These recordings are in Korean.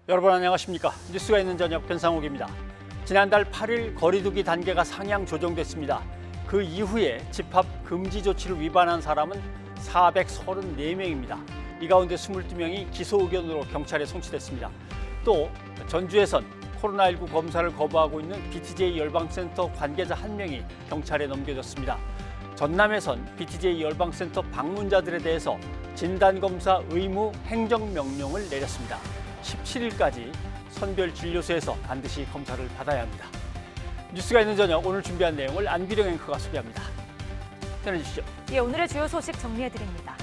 여러분 안녕하십니까? 뉴스가 있는 저녁 변상욱입니다. 지난달 8일 거리두기 단계가 상향 조정됐습니다. 그 이후에 집합 금지 조치를 위반한 사람은 434명입니다. 이 가운데 22명이 기소 의견으로 경찰에 송치됐습니다. 또 전주에선 코로나19 검사를 거부하고 있는 BTJ 열방센터 관계자 1명이 경찰에 넘겨졌습니다. 전남에선 BTJ 열방센터 방문자들에 대해서 진단검사 의무 행정명령을 내렸습니다. 17일까지 선별진료소에서 반드시 검사를 받아야 합니다. 뉴스가 있는 저녁 오늘 준비한 내용을 안규령 앵커가 소개합니다. 전해주시죠. 오늘의 주요 소식 정리해드립니다.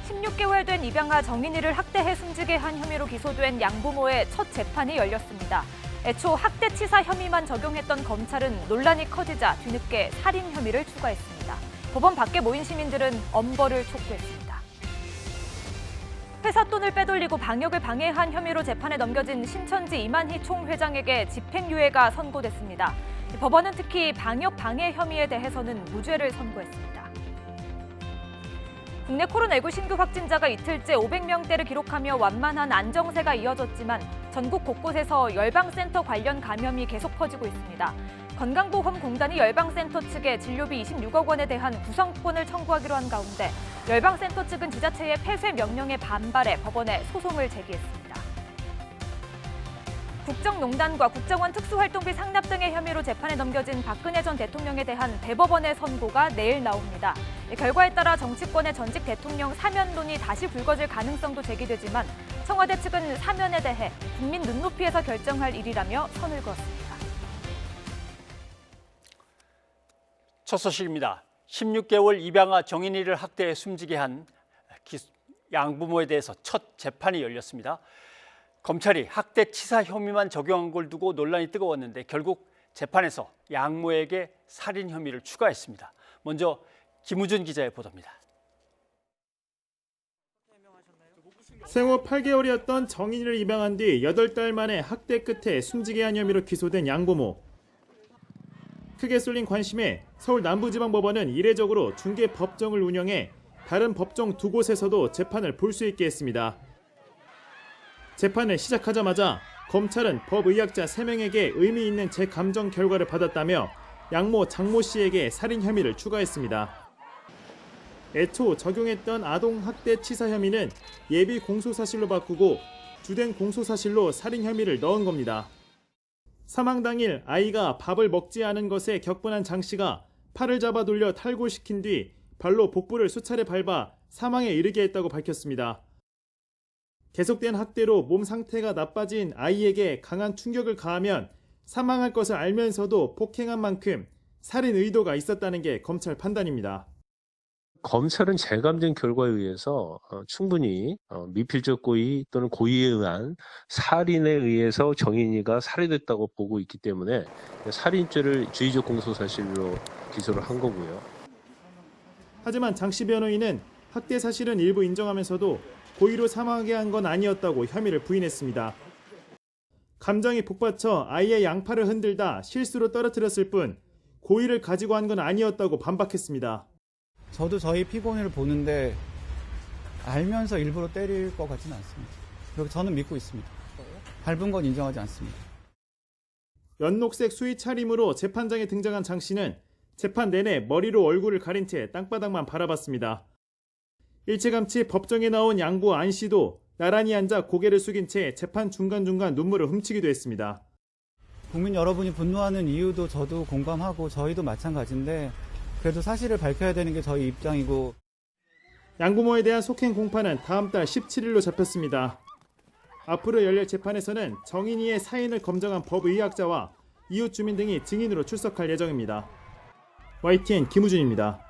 16개월 된 입양아 정인이를 학대해 숨지게 한 혐의로 기소된 양부모의 첫 재판이 열렸습니다. 애초 학대치사 혐의만 적용했던 검찰은 논란이 커지자 뒤늦게 살인 혐의를 추가했습니다. 법원 밖에 모인 시민들은 엄벌을 촉구했습니다. 회사 돈을 빼돌리고 방역을 방해한 혐의로 재판에 넘겨진 신천지 이만희 총회장에게 집행유예가 선고됐습니다. 법원은 특히 방역 방해 혐의에 대해서는 무죄를 선고했습니다. 국내 코로나19 신규 확진자가 이틀째 500명대를 기록하며 완만한 안정세가 이어졌지만 전국 곳곳에서 열방센터 관련 감염이 계속 퍼지고 있습니다. 건강보험공단이 열방센터 측에 진료비 26억 원에 대한 구성권을 청구하기로 한 가운데 열방센터 측은 지자체의 폐쇄 명령에 반발해 법원에 소송을 제기했습니다. 국정농단과 국정원 특수활동비 상납 등의 혐의로 재판에 넘겨진 박근혜 전 대통령에 대한 대법원의 선고가 내일 나옵니다. 결과에 따라 정치권의 전직 대통령 사면론이 다시 불거질 가능성도 제기되지만 청와대 측은 사면에 대해 국민 눈높이에서 결정할 일이라며 선을 그었습니다. 첫 소식입니다. 16개월 입양아 정인이를 학대해 숨지게 한 양부모에 대해서 첫 재판이 열렸습니다. 검찰이 학대치사 혐의만 적용한 걸 두고 논란이 뜨거웠는데 결국 재판에서 양모에게 살인 혐의를 추가했습니다. 먼저 김우준 기자의 보도입니다. 생후 8개월이었던 정인이를 입양한 뒤 8달 만에 학대 끝에 숨지게 한 혐의로 기소된 양부모. 크게 쏠린 관심에 서울 남부지방법원은 이례적으로 중개 법정을 운영해 다른 법정 두 곳에서도 재판을 볼 수 있게 했습니다. 재판을 시작하자마자 검찰은 법의학자 3명에게 의미 있는 재감정 결과를 받았다며 양모 장모 씨에게 살인 혐의를 추가했습니다. 애초 적용했던 아동학대치사 혐의는 예비 공소사실로 바꾸고 주된 공소사실로 살인 혐의를 넣은 겁니다. 사망 당일 아이가 밥을 먹지 않은 것에 격분한 장 씨가 팔을 잡아 돌려 탈골시킨 뒤 발로 복부를 수차례 밟아 사망에 이르게 했다고 밝혔습니다. 계속된 학대로 몸 상태가 나빠진 아이에게 강한 충격을 가하면 사망할 것을 알면서도 폭행한 만큼 살인 의도가 있었다는 게 검찰 판단입니다. 검찰은 재감정 결과에 의해서 충분히 미필적 고의 또는 고의에 의한 살인에 의해서 정인이가 살해됐다고 보고 있기 때문에 살인죄를 주의적 공소사실로 기소를 한 거고요. 하지만 장씨 변호인은 학대 사실은 일부 인정하면서도 고의로 사망하게 한 건 아니었다고 혐의를 부인했습니다. 감정이 북받쳐 아이의 양팔을 흔들다 실수로 떨어뜨렸을 뿐 고의를 가지고 한 건 아니었다고 반박했습니다. 저도 저희 피고인을 보는데 알면서 일부러 때릴 것 같지는 않습니다. 그리고 저는 믿고 있습니다. 밟은 건 인정하지 않습니다. 연녹색 수의 차림으로 재판장에 등장한 장 씨는 재판 내내 머리로 얼굴을 가린 채 땅바닥만 바라봤습니다. 일찌감치 법정에 나온 양부 안 씨도 나란히 앉아 고개를 숙인 채 재판 중간중간 눈물을 훔치기도 했습니다. 국민 여러분이 분노하는 이유도 저도 공감하고 저희도 마찬가지인데 그래도 사실을 밝혀야 되는 게 저희 입장이고. 양부모에 대한 속행 공판은 다음 달 17일로 잡혔습니다. 앞으로 열릴 재판에서는 정인이의 사인을 검증한 법의학자와 이웃 주민 등이 증인으로 출석할 예정입니다. YTN 김우준입니다.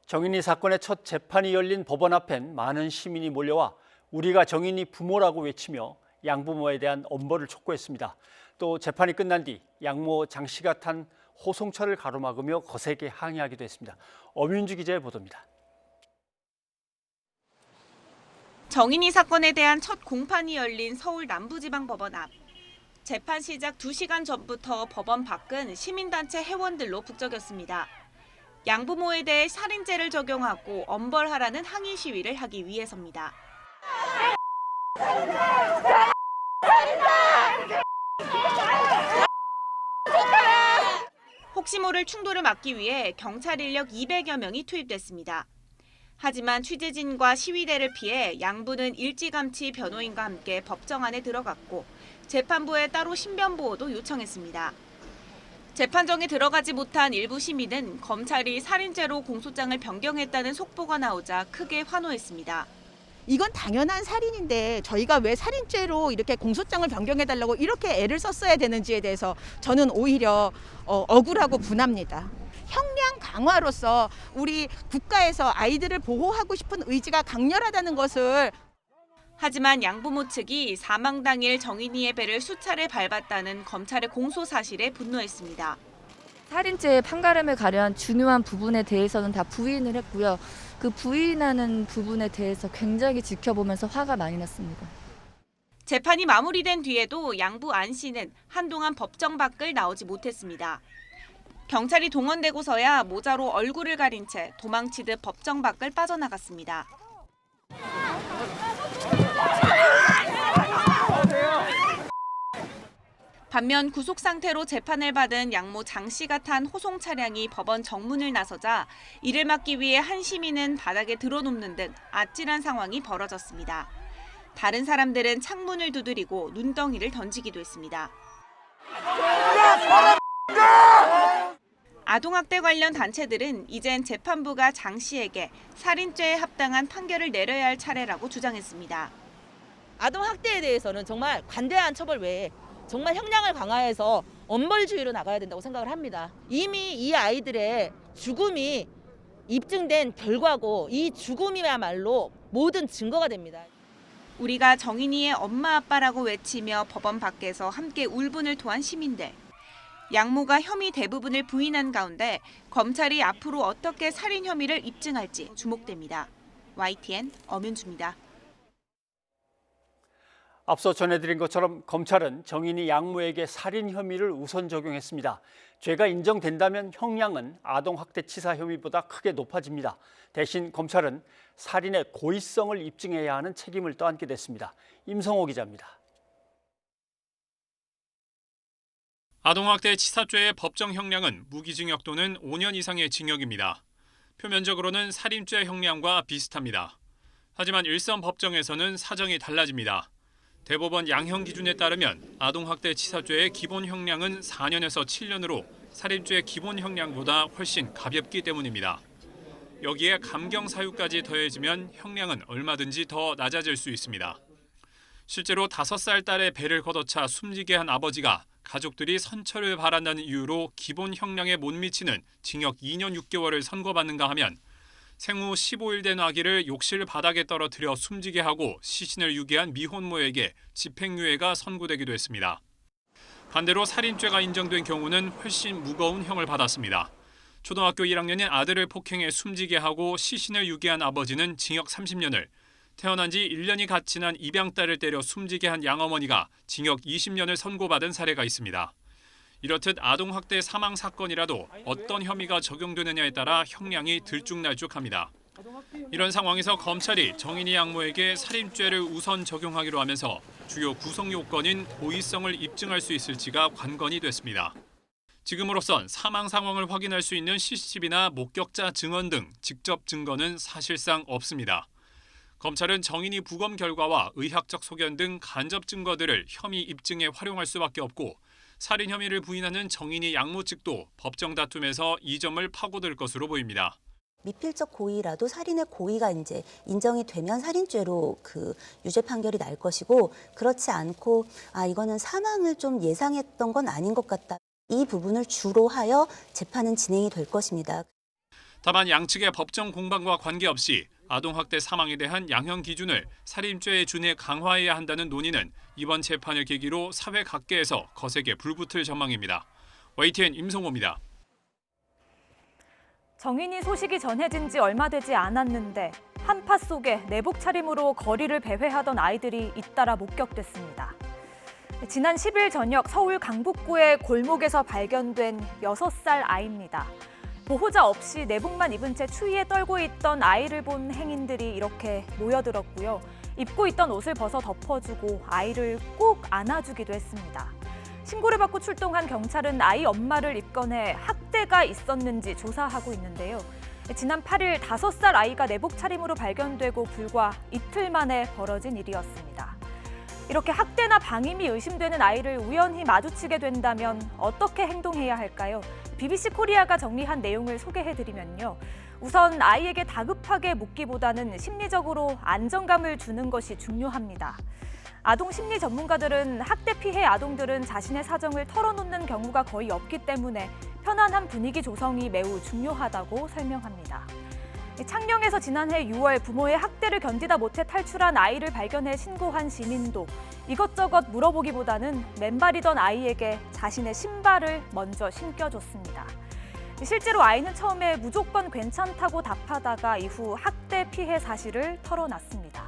정인이 사건의 첫 재판이 열린 법원 앞엔 많은 시민이 몰려와 우리가 정인이 부모라고 외치며 양부모에 대한 엄벌을 촉구했습니다. 또 재판이 끝난 뒤 양모 장 씨가 탄 호송차를 가로막으며 거세게 항의하기도 했습니다. 엄윤주 기자의 보도입니다. 정인이 사건에 대한 첫 공판이 열린 서울 남부지방법원 앞. 재판 시작 2시간 전부터 법원 밖은 시민단체 회원들로 북적였습니다. 양부모에 대해 살인죄를 적용하고 엄벌하라는 항의 시위를 하기 위해서입니다. 혹시 모를 충돌을 막기 위해 경찰 인력 200여 명이 투입됐습니다. 하지만 취재진과 시위대를 피해 양부는 일찌감치 변호인과 함께 법정 안에 들어갔고 재판부에 따로 신변보호도 요청했습니다. 재판정에 들어가지 못한 일부 시민은 검찰이 살인죄로 공소장을 변경했다는 속보가 나오자 크게 환호했습니다. 이건 당연한 살인인데 저희가 왜 살인죄로 이렇게 공소장을 변경해달라고 이렇게 애를 썼어야 되는지에 대해서 저는 오히려 억울하고 분합니다. 형량 강화로서 우리 국가에서 아이들을 보호하고 싶은 의지가 강렬하다는 것을. 하지만 양부모 측이 사망 당일 정인이의 배를 수차례 밟았다는 검찰의 공소 사실에 분노했습니다. 살인죄의 판가름을 가려한 중요한 부분에 대해서는 다 부인을 했고요. 그 부인하는 부분에 대해서 굉장히 지켜보면서 화가 많이 났습니다. 재판이 마무리된 뒤에도 양부 안 씨는 한동안 법정 밖을 나오지 못했습니다. 경찰이 동원되고서야 모자로 얼굴을 가린 채 도망치듯 법정 밖을 빠져나갔습니다. 반면 구속 상태로 재판을 받은 양모 장 씨가 탄 호송 차량이 법원 정문을 나서자 이를 막기 위해 한 시민은 바닥에 드러눕는 등 아찔한 상황이 벌어졌습니다. 다른 사람들은 창문을 두드리고 눈덩이를 던지기도 했습니다. 아동학대 관련 단체들은 이젠 재판부가 장 씨에게 살인죄에 합당한 판결을 내려야 할 차례라고 주장했습니다. 아동학대에 대해서는 정말 관대한 처벌 외에 정말 형량을 강화해서 엄벌주의로 나가야 된다고 생각을 합니다. 이미 이 아이들의 죽음이 입증된 결과고 이 죽음이야말로 모든 증거가 됩니다. 우리가 정인이의 엄마 아빠라고 외치며 법원 밖에서 함께 울분을 토한 시민들. 양모가 혐의 대부분을 부인한 가운데 검찰이 앞으로 어떻게 살인 혐의를 입증할지 주목됩니다. YTN 엄윤주입니다. 앞서 전해드린 것처럼 검찰은 정인이 양모에게 살인 혐의를 우선 적용했습니다. 죄가 인정된다면 형량은 아동학대치사 혐의보다 크게 높아집니다. 대신 검찰은 살인의 고의성을 입증해야 하는 책임을 떠안게 됐습니다. 임성호 기자입니다. 아동학대 치사죄의 법정 형량은 무기징역 또는 5년 이상의 징역입니다. 표면적으로는 살인죄 형량과 비슷합니다. 하지만 일선 법정에서는 사정이 달라집니다. 대법원 양형 기준에 따르면 아동학대 치사죄의 기본 형량은 4년에서 7년으로 살인죄 기본 형량보다 훨씬 가볍기 때문입니다. 여기에 감경 사유까지 더해지면 형량은 얼마든지 더 낮아질 수 있습니다. 실제로 5살 딸의 배를 걷어차 숨지게 한 아버지가 가족들이 선처를 바란다는 이유로 기본 형량에 못 미치는 징역 2년 6개월을 선고받는가 하면 생후 15일 된 아기를 욕실 바닥에 떨어뜨려 숨지게 하고 시신을 유기한 미혼모에게 집행유예가 선고되기도 했습니다. 반대로 살인죄가 인정된 경우는 훨씬 무거운 형을 받았습니다. 초등학교 1학년인 아들을 폭행해 숨지게 하고 시신을 유기한 아버지는 징역 30년을, 태어난 지 1년이 갓 지난 입양딸을 때려 숨지게 한 양어머니가 징역 20년을 선고받은 사례가 있습니다. 이렇듯 아동학대 사망 사건이라도 어떤 혐의가 적용되느냐에 따라 형량이 들쭉날쭉합니다. 이런 상황에서 검찰이 정인이 양모에게 살인죄를 우선 적용하기로 하면서 주요 구성 요건인 고의성을 입증할 수 있을지가 관건이 됐습니다. 지금으로선 사망 상황을 확인할 수 있는 CCTV나 목격자 증언 등 직접 증거는 사실상 없습니다. 검찰은 정인이 부검 결과와 의학적 소견 등 간접 증거들을 혐의 입증에 활용할 수밖에 없고 살인 혐의를 부인하는 정인이 양모 측도 법정 다툼에서 이 점을 파고들 것으로 보입니다. 미필적 고의라도 살인의 고의가 이제 인정이 되면 살인죄로 유죄 판결이 날 것이고 그렇지 않고 이거는 사망을 좀 예상했던 건 아닌 것 같다. 이 부분을 주로 하여 재판은 진행이 될 것입니다. 다만 양측의 법정 공방과 관계없이 아동학대 사망에 대한 양형 기준을 살인죄에 준해 강화해야 한다는 논의는 이번 재판을 계기로 사회 각계에서 거세게 불붙을 전망입니다. YTN 임성호입니다. 정인이 소식이 전해진 지 얼마 되지 않았는데 한파 속에 내복 차림으로 거리를 배회하던 아이들이 잇따라 목격됐습니다. 지난 10일 저녁 서울 강북구의 골목에서 발견된 6살 아이입니다. 보호자 없이 내복만 입은 채 추위에 떨고 있던 아이를 본 행인들이 이렇게 모여들었고요. 입고 있던 옷을 벗어 덮어주고 아이를 꼭 안아주기도 했습니다. 신고를 받고 출동한 경찰은 아이 엄마를 입건해 학대가 있었는지 조사하고 있는데요. 지난 8일 5살 아이가 내복 차림으로 발견되고 불과 이틀 만에 벌어진 일이었습니다. 이렇게 학대나 방임이 의심되는 아이를 우연히 마주치게 된다면 어떻게 행동해야 할까요? BBC 코리아가 정리한 내용을 소개해드리면요. 우선 아이에게 다급하게 묻기보다는 심리적으로 안정감을 주는 것이 중요합니다. 아동 심리 전문가들은 학대 피해 아동들은 자신의 사정을 털어놓는 경우가 거의 없기 때문에 편안한 분위기 조성이 매우 중요하다고 설명합니다. 창녕에서 지난해 6월 부모의 학대를 견디다 못해 탈출한 아이를 발견해 신고한 시민도 이것저것 물어보기보다는 맨발이던 아이에게 자신의 신발을 먼저 신겨줬습니다. 실제로 아이는 처음에 무조건 괜찮다고 답하다가 이후 학대 피해 사실을 털어놨습니다.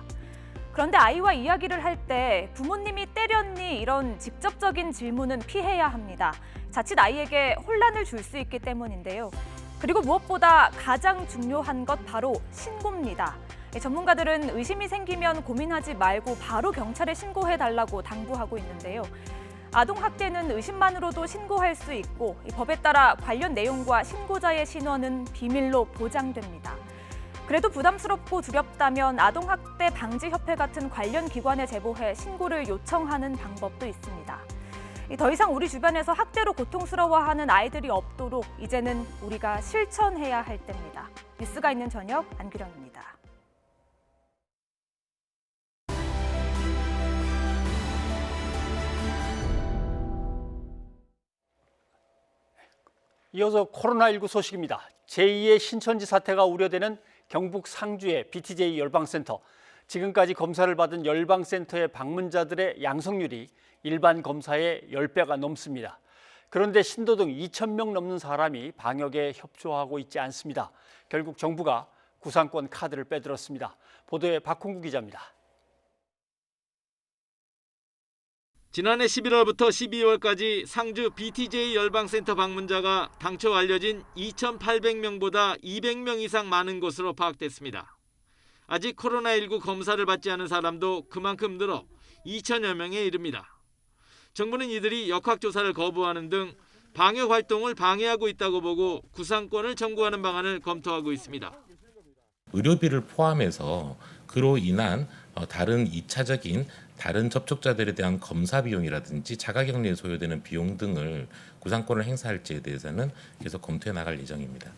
그런데 아이와 이야기를 할 때 부모님이 때렸니? 이런 직접적인 질문은 피해야 합니다. 자칫 아이에게 혼란을 줄 수 있기 때문인데요. 그리고 무엇보다 가장 중요한 것 바로 신고입니다. 전문가들은 의심이 생기면 고민하지 말고 바로 경찰에 신고해달라고 당부하고 있는데요. 아동학대는 의심만으로도 신고할 수 있고 법에 따라 관련 내용과 신고자의 신원은 비밀로 보장됩니다. 그래도 부담스럽고 두렵다면 아동학대 방지협회 같은 관련 기관에 제보해 신고를 요청하는 방법도 있습니다. 더 이상 우리 주변에서 학대로 고통스러워하는 아이들이 없도록 이제는 우리가 실천해야 할 때입니다. 뉴스가 있는 저녁 안규령입니다. 이어서 코로나19 소식입니다. 제2의 신천지 사태가 우려되는 경북 상주의 BTJ 열방센터. 지금까지 검사를 받은 열방센터의 방문자들의 양성률이 일반 검사의 10배가 넘습니다. 그런데 신도 등 2,000명 넘는 사람이 방역에 협조하고 있지 않습니다. 결국 정부가 구상권 카드를 빼들었습니다. 보도에 박홍구 기자입니다. 지난해 11월부터 12월까지 상주 BTJ 열방센터 방문자가 당초 알려진 2,800명보다 200명 이상 많은 것으로 파악됐습니다. 아직 코로나19 검사를 받지 않은 사람도 그만큼 늘어 2,000여 명에 이릅니다. 정부는 이들이 역학조사를 거부하는 등 방역 활동을 방해하고 있다고 보고 구상권을 청구하는 방안을 검토하고 있습니다. 의료비를 포함해서 그로 인한 다른 2차적인 다른 접촉자들에 대한 검사 비용이라든지 자가격리에 소요되는 비용 등을 구상권을 행사할지에 대해서는 계속 검토해 나갈 예정입니다.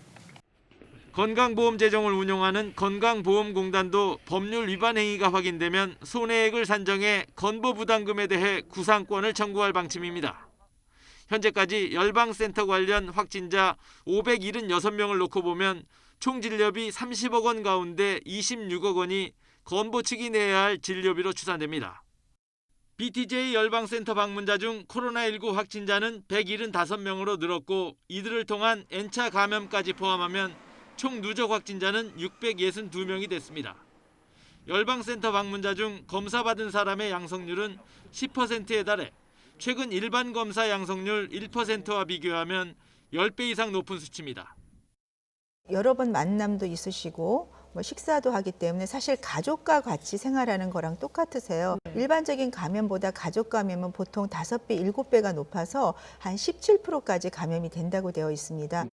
건강보험 재정을 운용하는 건강보험공단도 법률 위반 행위가 확인되면 손해액을 산정해 건보부담금에 대해 구상권을 청구할 방침입니다. 현재까지 열방센터 관련 확진자 576명을 놓고 보면 총 진료비 30억 원 가운데 26억 원이 건보 측이 내야 할 진료비로 추산됩니다. BTJ 열방센터 방문자 중 코로나19 확진자는 175명으로 늘었고 이들을 통한 N차 감염까지 포함하면 총 누적 확진자는 662명이 됐습니다. 열방센터 방문자 중 검사받은 사람의 양성률은 10%에 달해 최근 일반 검사 양성률 1%와 비교하면 10배 이상 높은 수치입니다. 여러 번 만남도 있으시고 식사도 하기 때문에 사실 가족과 같이 생활하는 거랑 똑같으세요. 일반적인 감염보다 가족 감염은 보통 5배, 7배가 높아서 한 17%까지 감염이 된다고 되어 있습니다.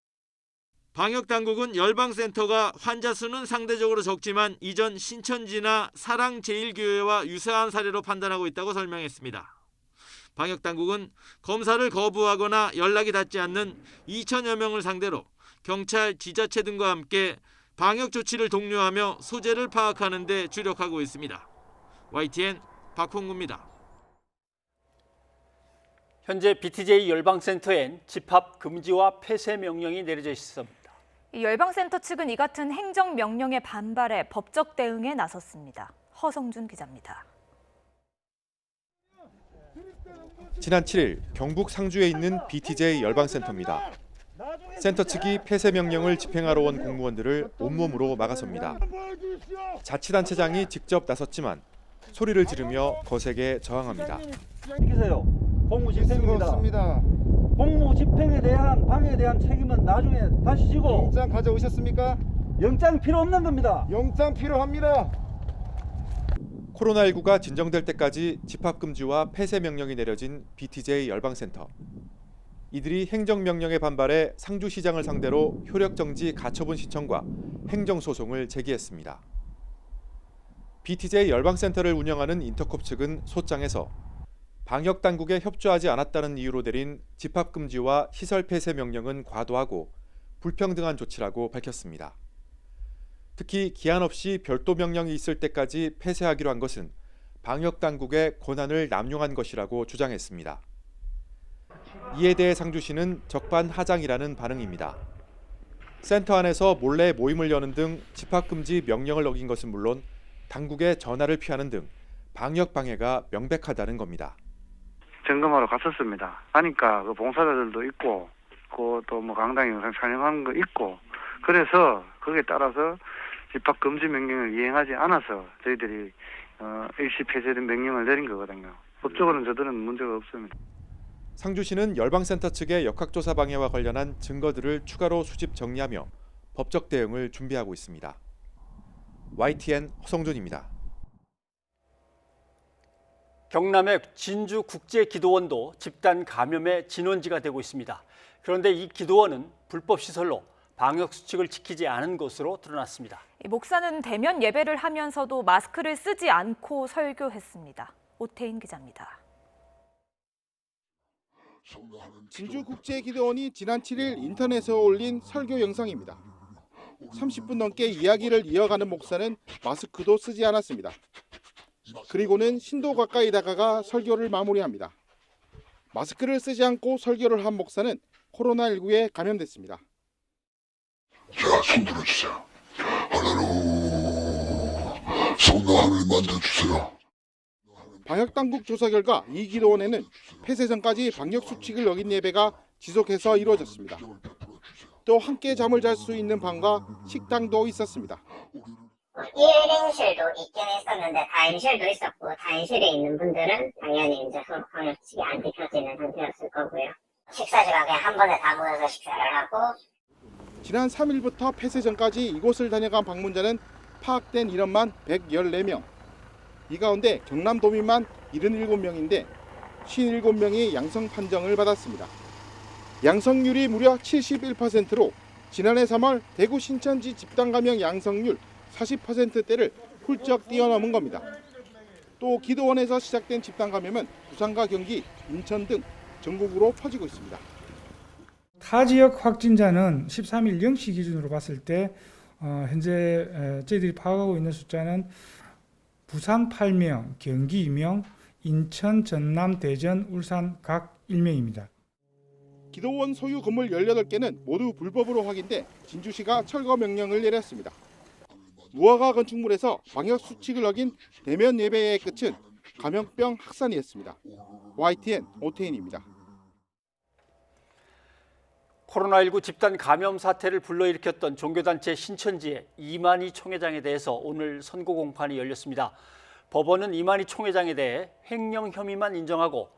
방역당국은 열방센터가 환자 수는 상대적으로 적지만 이전 신천지나 사랑제일교회와 유사한 사례로 판단하고 있다고 설명했습니다. 방역당국은 검사를 거부하거나 연락이 닿지 않는 2,000여 명을 상대로 경찰, 지자체 등과 함께 방역 조치를 독려하며 소재를 파악하는 데 주력하고 있습니다. YTN 박홍구입니다. 현재 BTJ 열방센터엔 집합 금지와 폐쇄 명령이 내려져 있습니다. 열방센터 측은 이 같은 행정명령에 반발해 법적 대응에 나섰습니다. 허성준 기자입니다. 지난 7일 경북 상주에 있는 BTJ 열방센터입니다. 센터 측이 폐쇄 명령을 집행하러 온 공무원들을 온몸으로 막아섭니다. 자치단체장이 직접 나섰지만 소리를 지르며 거세게 저항합니다. 공무 집행입니다. 공무 집행에 대한 방해에 대한 책임은 나중에 다시 지고. 영장 가져오셨습니까? 영장 필요 없는 겁니다. 영장 필요합니다. 코로나19가 진정될 때까지 집합금지와 폐쇄 명령이 내려진 BTJ 열방센터. 이들이 행정명령에 반발해 상주시장을 상대로 효력정지 가처분 신청과 행정소송을 제기했습니다. BTJ 열방센터를 운영하는 인터콥 측은 소장에서 방역당국에 협조하지 않았다는 이유로 내린 집합금지와 시설 폐쇄 명령은 과도하고 불평등한 조치라고 밝혔습니다. 특히 기한 없이 별도 명령이 있을 때까지 폐쇄하기로 한 것은 방역당국의 권한을 남용한 것이라고 주장했습니다. 이에 대해 상주시는 적반하장이라는 반응입니다. 센터 안에서 몰래 모임을 여는 등 집합금지 명령을 어긴 것은 물론 당국의 전화를 피하는 등 방역 방해가 명백하다는 겁니다. 점검하러 갔었습니다. 하니까 그 봉사자들도 있고, 또 뭐 강당 영상 촬영하는 거 있고, 그래서 거기에 따라서 집합 금지 명령을 이행하지 않아서 저희들이 일시 폐쇄된 명령을 내린 거거든요. 법적으로는 저들은 문제가 없습니다. 상주시는 열방센터 측의 역학조사 방해와 관련한 증거들을 추가로 수집 정리하며 법적 대응을 준비하고 있습니다. YTN 허성준입니다. 경남의 진주국제기도원도 집단 감염의 진원지가 되고 있습니다. 그런데 이 기도원은 불법 시설로 방역수칙을 지키지 않은 것으로 드러났습니다. 목사는 대면 예배를 하면서도 마스크를 쓰지 않고 설교했습니다. 오태인 기자입니다. 진주국제기도원이 지난 7일 인터넷에 올린 설교 영상입니다. 30분 넘게 이야기를 이어가는 목사는 마스크도 쓰지 않았습니다. 그리고는 신도 가까이 다가가 설교를 마무리합니다. 마스크를 쓰지 않고 설교를 한 목사는 코로나19에 감염됐습니다. 자, 손 들어주세요. 할렐루야. 손으로 하늘 만져주세요. 방역당국 조사 결과 이 기도원에는 폐쇄 전까지 방역수칙을 어긴 예배가 지속해서 이루어졌습니다. 또 함께 잠을 잘 수 있는 방과 식당도 있었습니다. 1인실도 있긴 했었는데 다인실도 있었고, 다인실에 있는 분들은 당연히 이제 방역수칙이 안 지켜지는 상태였을 거고요. 식사 시간에 한 번에 다 모여서 식사를 하고. 지난 3일부터 폐쇄 전까지 이곳을 다녀간 방문자는 파악된 인원만 114명. 이 가운데 경남도민만 77명인데 57명이 양성 판정을 받았습니다. 양성률이 무려 71%로 지난해 3월 대구 신천지 집단 감염 양성률 40%대를 훌쩍 뛰어넘은 겁니다. 또 기도원에서 시작된 집단 감염은 부산과 경기, 인천 등 전국으로 퍼지고 있습니다. 타 지역 확진자는 13일 0시 기준으로 봤을 때 현재 저희들이 파악하고 있는 숫자는 부산 8명, 경기 2명, 인천, 전남, 대전, 울산 각 1명입니다. 기도원 소유 건물 18개는 모두 불법으로 확인돼 진주시가 철거 명령을 내렸습니다. 무허가 건축물에서 방역수칙을 어긴 대면 예배의 끝은 감염병 확산이었습니다. YTN 오태인입니다. 코로나19 집단 감염 사태를 불러일으켰던 종교단체 신천지의 이만희 총회장에 대해서 오늘 선고 공판이 열렸습니다. 법원은 이만희 총회장에 대해 횡령 혐의만 인정하고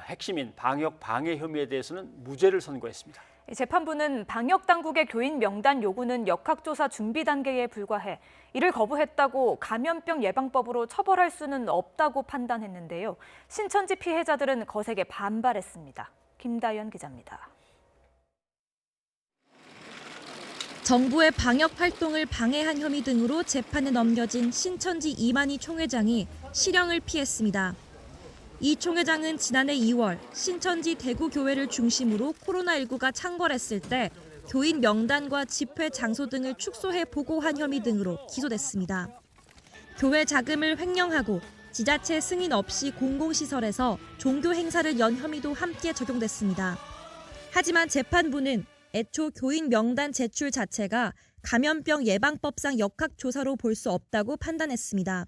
핵심인 방역 방해 혐의에 대해서는 무죄를 선고했습니다. 재판부는 방역당국의 교인 명단 요구는 역학조사 준비 단계에 불과해 이를 거부했다고 감염병 예방법으로 처벌할 수는 없다고 판단했는데요. 신천지 피해자들은 거세게 반발했습니다. 김다연 기자입니다. 정부의 방역 활동을 방해한 혐의 등으로 재판에 넘겨진 신천지 이만희 총회장이 실형을 피했습니다. 이 총회장은 지난해 2월 신천지 대구교회를 중심으로 코로나19가 창궐했을 때 교인 명단과 집회 장소 등을 축소해 보고한 혐의 등으로 기소됐습니다. 교회 자금을 횡령하고 지자체 승인 없이 공공시설에서 종교 행사를 연 혐의도 함께 적용됐습니다. 하지만 재판부는 애초 교인 명단 제출 자체가 감염병 예방법상 역학조사로 볼 수 없다고 판단했습니다.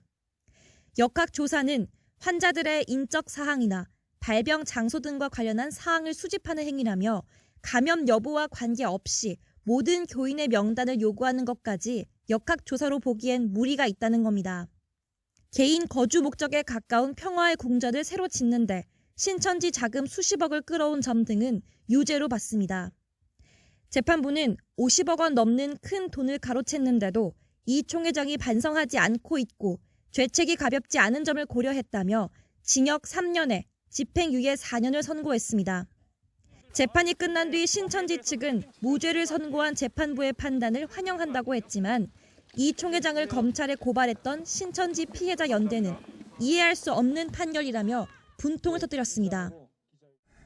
역학조사는 환자들의 인적 사항이나 발병 장소 등과 관련한 사항을 수집하는 행위라며 감염 여부와 관계없이 모든 교인의 명단을 요구하는 것까지 역학조사로 보기엔 무리가 있다는 겁니다. 개인 거주 목적에 가까운 평화의 궁전을 새로 짓는데 신천지 자금 수십억을 끌어온 점 등은 유죄로 봤습니다. 재판부는 50억 원 넘는 큰 돈을 가로챘는데도 이 총회장이 반성하지 않고 있고 죄책이 가볍지 않은 점을 고려했다며 징역 3년에 집행유예 4년을 선고했습니다. 재판이 끝난 뒤 신천지 측은 무죄를 선고한 재판부의 판단을 환영한다고 했지만 이 총회장을 검찰에 고발했던 신천지 피해자 연대는 이해할 수 없는 판결이라며 분통을 터뜨렸습니다.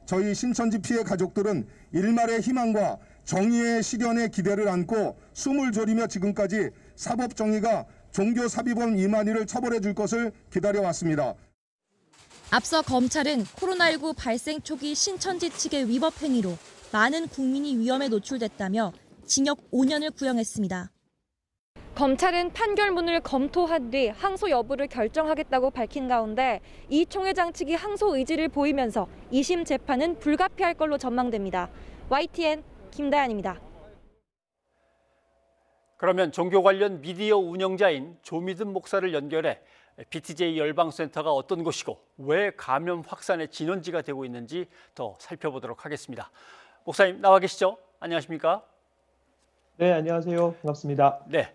저희 신천지 피해 가족들은 일말의 희망과 정의의 실현에 기대를 안고 숨을 졸이며 지금까지 사법정의가 종교 삽입범 이만희를 처벌해 줄 것을 기다려왔습니다. 앞서 검찰은 코로나19 발생 초기 신천지 측의 위법 행위로 많은 국민이 위험에 노출됐다며 징역 5년을 구형했습니다. 검찰은 판결문을 검토한 뒤 항소 여부를 결정하겠다고 밝힌 가운데 이 총회장 측이 항소 의지를 보이면서 2심 재판은 불가피할 걸로 전망됩니다. YTN 김다연입니다. 그러면 종교 관련 미디어 운영자인 조미든 목사를 연결해 BTJ 열방센터가 어떤 곳이고 왜 감염 확산의 진원지가 되고 있는지 더 살펴보도록 하겠습니다. 목사님 나와 계시죠? 안녕하십니까? 네, 안녕하세요. 반갑습니다. 네,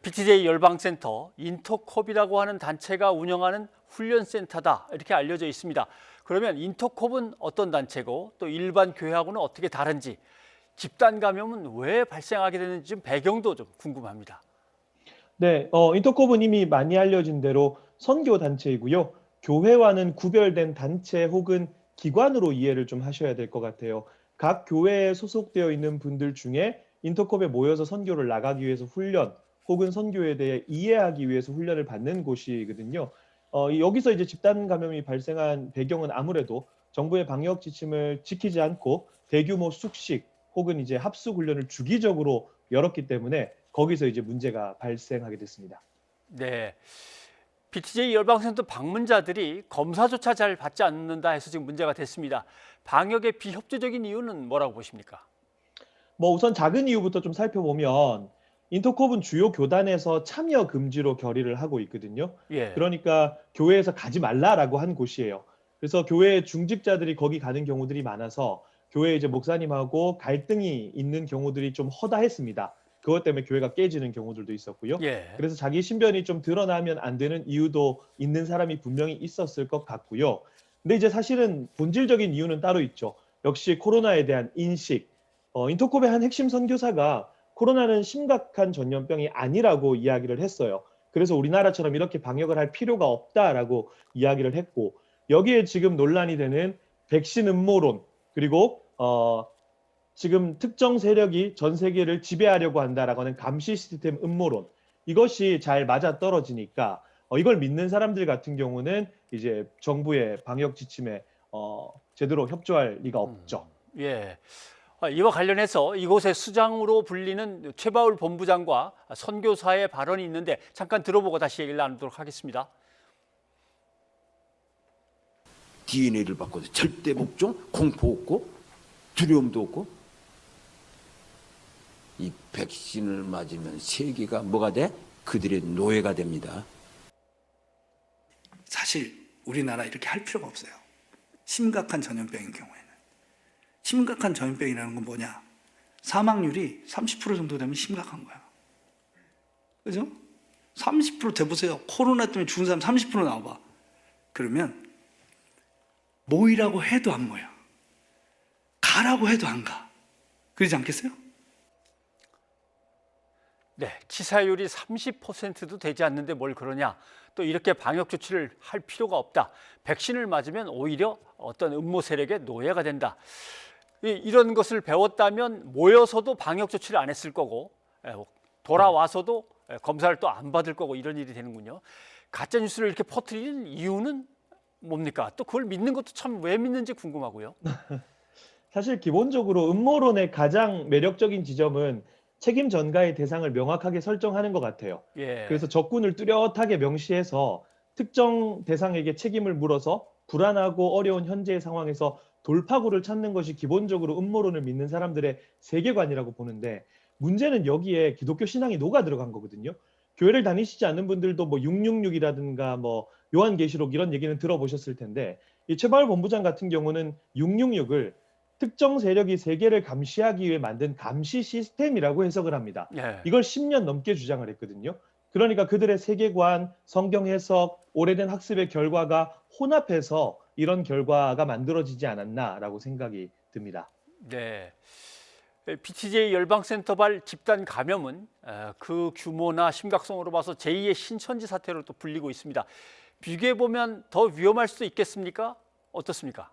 BTJ 열방센터 인터콥이라고 하는 단체가 운영하는 훈련센터다 이렇게 알려져 있습니다. 그러면 인터콥은 어떤 단체고 또 일반 교회하고는 어떻게 다른지, 집단 감염은 왜 발생하게 되는지 좀 배경도 좀 궁금합니다. 네, 인터콥은 이미 많이 알려진 대로 선교 단체이고요. 교회와는 구별된 단체 혹은 기관으로 이해를 좀 하셔야 될 것 같아요. 각 교회에 소속되어 있는 분들 중에 인터콥에 모여서 선교를 나가기 위해서 훈련 혹은 선교에 대해 이해하기 위해서 훈련을 받는 곳이거든요. 여기서 이제 집단 감염이 발생한 배경은 아무래도 정부의 방역 지침을 지키지 않고 대규모 숙식 혹은 이제 합숙 훈련을 주기적으로 열었기 때문에 거기서 이제 문제가 발생하게 됐습니다. 네, BTJ 열방센터 방문자들이 검사조차 잘 받지 않는다 해서 지금 문제가 됐습니다. 방역의 비협조적인 이유는 뭐라고 보십니까? 우선 작은 이유부터 좀 살펴보면 인터콥은 주요 교단에서 참여 금지로 결의를 하고 있거든요. 예. 그러니까 교회에서 가지 말라라고 한 곳이에요. 그래서 교회 중직자들이 거기 가는 경우들이 많아서 교회 이제 목사님하고 갈등이 있는 경우들이 좀 허다했습니다. 그것 때문에 교회가 깨지는 경우들도 있었고요. 예. 그래서 자기 신변이 좀 드러나면 안 되는 이유도 있는 사람이 분명히 있었을 것 같고요. 근데 이제 사실은 본질적인 이유는 따로 있죠. 역시 코로나에 대한 인식. 인터콥의 한 핵심 선교사가 코로나는 심각한 전염병이 아니라고 이야기를 했어요. 그래서 우리나라처럼 이렇게 방역을 할 필요가 없다라고 이야기를 했고, 여기에 지금 논란이 되는 백신 음모론, 그리고 지금 특정 세력이 전 세계를 지배하려고 한다라고 하는 감시 시스템 음모론, 이것이 잘 맞아떨어지니까 이걸 믿는 사람들 같은 경우는 이제 정부의 방역 지침에 제대로 협조할 리가 없죠. 예. 이와 관련해서 이곳의 수장으로 불리는 최바울 본부장과 선교사의 발언이 있는데 잠깐 들어보고 다시 얘기를 나누도록 하겠습니다. DNA를 바꿔서 절대 복종, 공포 없고 두려움도 없고, 이 백신을 맞으면 세계가 뭐가 돼? 그들의 노예가 됩니다. 사실 우리나라 이렇게 할 필요가 없어요. 심각한 전염병인 경우에는. 심각한 전염병이라는 건 뭐냐? 사망률이 30% 정도 되면 심각한 거야. 그죠? 30% 돼보세요. 코로나 때문에 죽은 사람 30% 나와봐. 그러면 모이라고 해도 안 모여. 가라고 해도 안 가. 그러지 않겠어요? 네, 치사율이 30%도 되지 않는데 뭘 그러냐. 또 이렇게 방역 조치를 할 필요가 없다. 백신을 맞으면 오히려 어떤 음모 세력의 노예가 된다. 이런 것을 배웠다면 모여서도 방역 조치를 안 했을 거고 돌아와서도 검사를 또 안 받을 거고 이런 일이 되는군요. 가짜 뉴스를 이렇게 퍼뜨리는 이유는 뭡니까? 또 그걸 믿는 것도 참 왜 믿는지 궁금하고요. 사실 기본적으로 음모론의 가장 매력적인 지점은 책임 전가의 대상을 명확하게 설정하는 것 같아요. 예. 그래서 적군을 뚜렷하게 명시해서 특정 대상에게 책임을 물어서 불안하고 어려운 현재의 상황에서 돌파구를 찾는 것이 기본적으로 음모론을 믿는 사람들의 세계관이라고 보는데, 문제는 여기에 기독교 신앙이 녹아 들어간 거거든요. 교회를 다니시지 않는 분들도 666이라든가 요한계시록 이런 얘기는 들어보셨을 텐데, 이 최방울 본부장 같은 경우는 666을 특정 세력이 세계를 감시하기 위해 만든 감시 시스템이라고 해석을 합니다. 예. 이걸 10년 넘게 주장을 했거든요. 그러니까 그들의 세계관, 성경 해석, 오래된 학습의 결과가 혼합해서 이런 결과가 만들어지지 않았나라고 생각이 듭니다. 네. BTJ 열방센터발 집단 감염은 그 규모나 심각성으로 봐서 제2의 신천지 사태로 또 불리고 있습니다. 비교해 보면 더 위험할 수도 있겠습니까? 어떻습니까?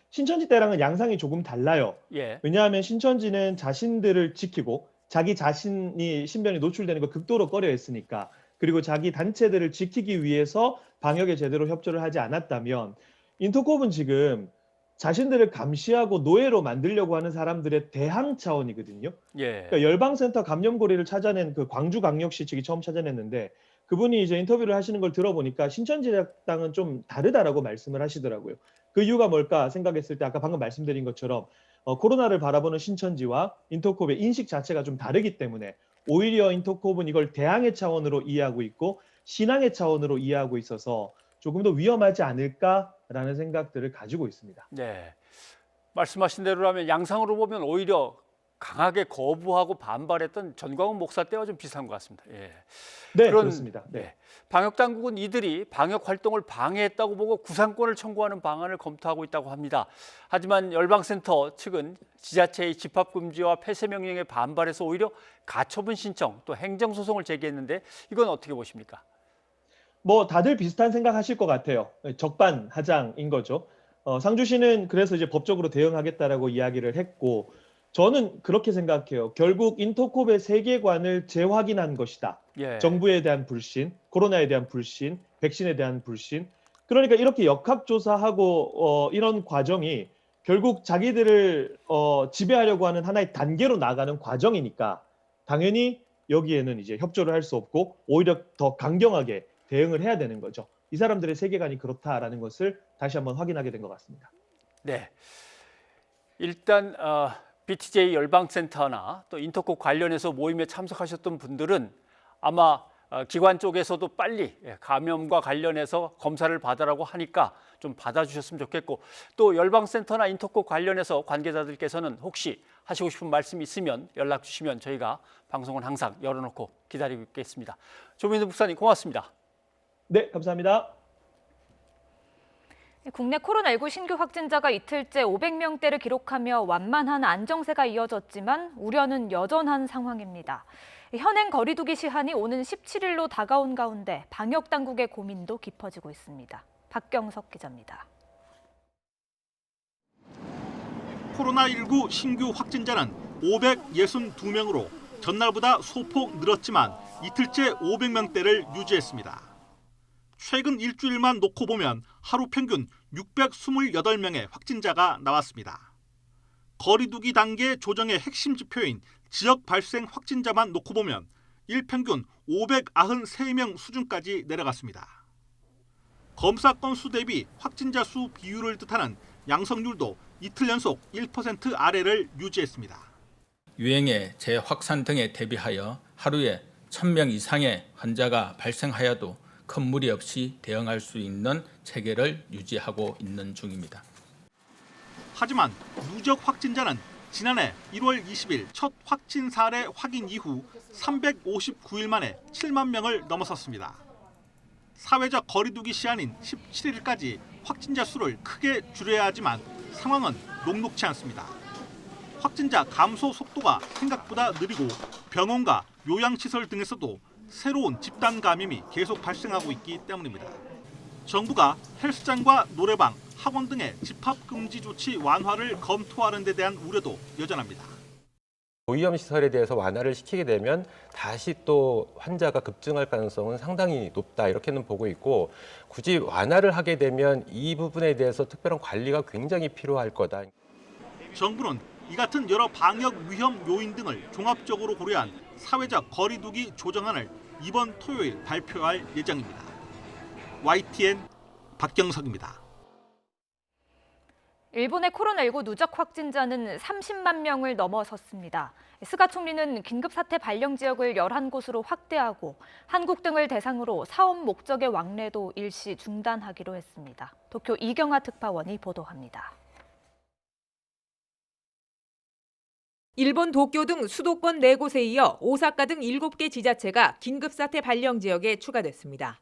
신천지 때랑은 양상이 조금 달라요. 예. 왜냐하면 신천지는 자신들을 지키고 자기 자신이 신변이 노출되는 걸 극도로 꺼려했으니까, 그리고 자기 단체들을 지키기 위해서 방역에 제대로 협조를 하지 않았다면, 인터콥은 지금 자신들을 감시하고 노예로 만들려고 하는 사람들의 대항 차원이거든요. 예. 그러니까 열방센터 감염고리를 찾아낸 그 광주광역시 측이 처음 찾아냈는데, 그분이 이제 인터뷰를 하시는 걸 들어보니까 신천지당은 좀 다르다라고 말씀을 하시더라고요. 그 이유가 뭘까 생각했을 때 아까 방금 말씀드린 것처럼 코로나를 바라보는 신천지와 인터콥의 인식 자체가 좀 다르기 때문에 오히려 인터콥은 이걸 대항의 차원으로 이해하고 있고 신앙의 차원으로 이해하고 있어서 조금 더 위험하지 않을까라는 생각들을 가지고 있습니다. 네. 말씀하신 대로라면 양상으로 보면 오히려 강하게 거부하고 반발했던 전광훈 목사 때와 좀 비슷한 것 같습니다. 예. 네, 그렇습니다. 네. 방역 당국은 이들이 방역 활동을 방해했다고 보고 구상권을 청구하는 방안을 검토하고 있다고 합니다. 하지만 열방센터 측은 지자체의 집합 금지와 폐쇄 명령에 반발해서 오히려 가처분 신청 또 행정 소송을 제기했는데 이건 어떻게 보십니까? 뭐 다들 비슷한 생각하실 것 같아요. 적반하장인 거죠. 상주시는 그래서 이제 법적으로 대응하겠다라고 이야기를 했고, 저는 그렇게 생각해요. 결국 인터콥의 세계관을 재확인한 것이다. 예. 정부에 대한 불신, 코로나에 대한 불신, 백신에 대한 불신. 그러니까 이렇게 역학조사하고 이런 과정이 결국 자기들을 지배하려고 하는 하나의 단계로 나가는 과정이니까 당연히 여기에는 이제 협조를 할 수 없고 오히려 더 강경하게 대응을 해야 되는 거죠. 이 사람들의 세계관이 그렇다라는 것을 다시 한번 확인하게 된 것 같습니다. 네. 일단 BTJ 열방센터나 또 인터콥 관련해서 모임에 참석하셨던 분들은 아마 기관 쪽에서도 빨리 감염과 관련해서 검사를 받으라고 하니까 좀 받아주셨으면 좋겠고, 또 열방센터나 인터콥 관련해서 관계자들께서는 혹시 하시고 싶은 말씀 있으면 연락 주시면 저희가 방송은 항상 열어놓고 기다리고 있겠습니다. 조민수 목사님 고맙습니다. 네, 감사합니다. 국내 코로나19 신규 확진자가 이틀째 500명대를 기록하며 완만한 안정세가 이어졌지만 우려는 여전한 상황입니다. 현행 거리두기 시한이 오는 17일로 다가온 가운데 방역 당국의 고민도 깊어지고 있습니다. 박경석 기자입니다. 코로나19 신규 확진자는 562명으로 전날보다 소폭 늘었지만 이틀째 500명대를 유지했습니다. 최근 일주일만 놓고 보면 하루 평균 628명의 확진자가 나왔습니다. 거리두기 단계 조정의 핵심 지표인 지역 발생 확진자만 놓고 보면 일평균 593명 수준까지 내려갔습니다. 검사 건수 대비 확진자 수 비율을 뜻하는 양성률도 이틀 연속 1% 아래를 유지했습니다. 유행의 재확산 등에 대비하여 하루에 1000명 이상의 환자가 발생하여도 큰 무리 없이 대응할 수 있는 체계를 유지하고 있는 중입니다. 하지만 누적 확진자는 지난해 1월 20일 첫 확진 사례 확인 이후 359일 만에 7만 명을 넘어섰습니다. 사회적 거리두기 시한인 17일까지 확진자 수를 크게 줄여야 하지만 상황은 녹록치 않습니다. 확진자 감소 속도가 생각보다 느리고 병원과 요양시설 등에서도 새로운 집단 감염이 계속 발생하고 있기 때문입니다. 정부가 헬스장과 노래방, 학원 등의 집합금지 조치 완화를 검토하는 데 대한 우려도 여전합니다. 고위험시설에 대해서 완화를 시키게 되면 다시 또 환자가 급증할 가능성은 상당히 높다, 이렇게는 보고 있고, 굳이 완화를 하게 되면 이 부분에 대해서 특별한 관리가 굉장히 필요할 거다. 정부는 이 같은 여러 방역 위험 요인 등을 종합적으로 고려한 사회적 거리두기 조정안을 이번 토요일 발표할 예정입니다. YTN 박경석입니다. 일본의 코로나19 누적 확진자는 30만 명을 넘어섰습니다. 스가 총리는 긴급사태 발령 지역을 11곳으로 확대하고 한국 등을 대상으로 사업 목적의 왕래도 일시 중단하기로 했습니다. 도쿄 이경아 특파원이 보도합니다. 일본 도쿄 등 수도권 4곳에 이어 오사카 등 7개 지자체가 긴급사태 발령 지역에 추가됐습니다.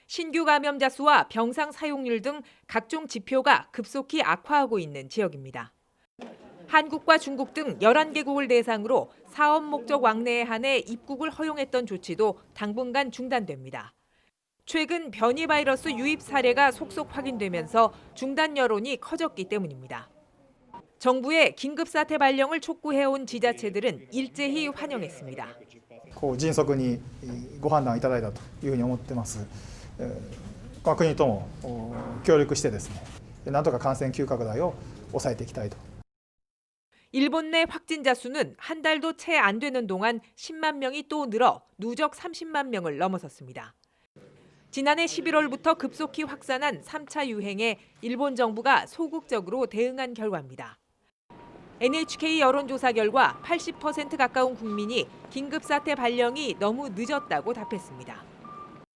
신규 감염자 수와 병상 사용률 등 각종 지표가 급속히 악화하고 있는 지역입니다. 한국과 중국 등 11개국을 대상으로 사업 목적 왕래에 한해 입국을 허용했던 조치도 당분간 중단됩니다. 최근 변이 바이러스 유입 사례가 속속 확인되면서 중단 여론이 커졌기 때문입니다. 정부의 긴급사태 발령을 촉구해온 지자체들은 일제히 환영했습니다. 迅速にご判断いただいたというふうに思ってます。国とも協力してですね、なんとか感染急拡大を抑えていきたいと。 일본 내 확진자 수는 한 달도 채 안 되는 동안 10만 명이 또 늘어 누적 30만 명을 넘어섰습니다. 지난해 11월부터 급속히 확산한 3차 유행에 일본 정부가 소극적으로 대응한 결과입니다. NHK 여론조사 결과 80% 가까운 국민이 긴급사태 발령이 너무 늦었다고 답했습니다.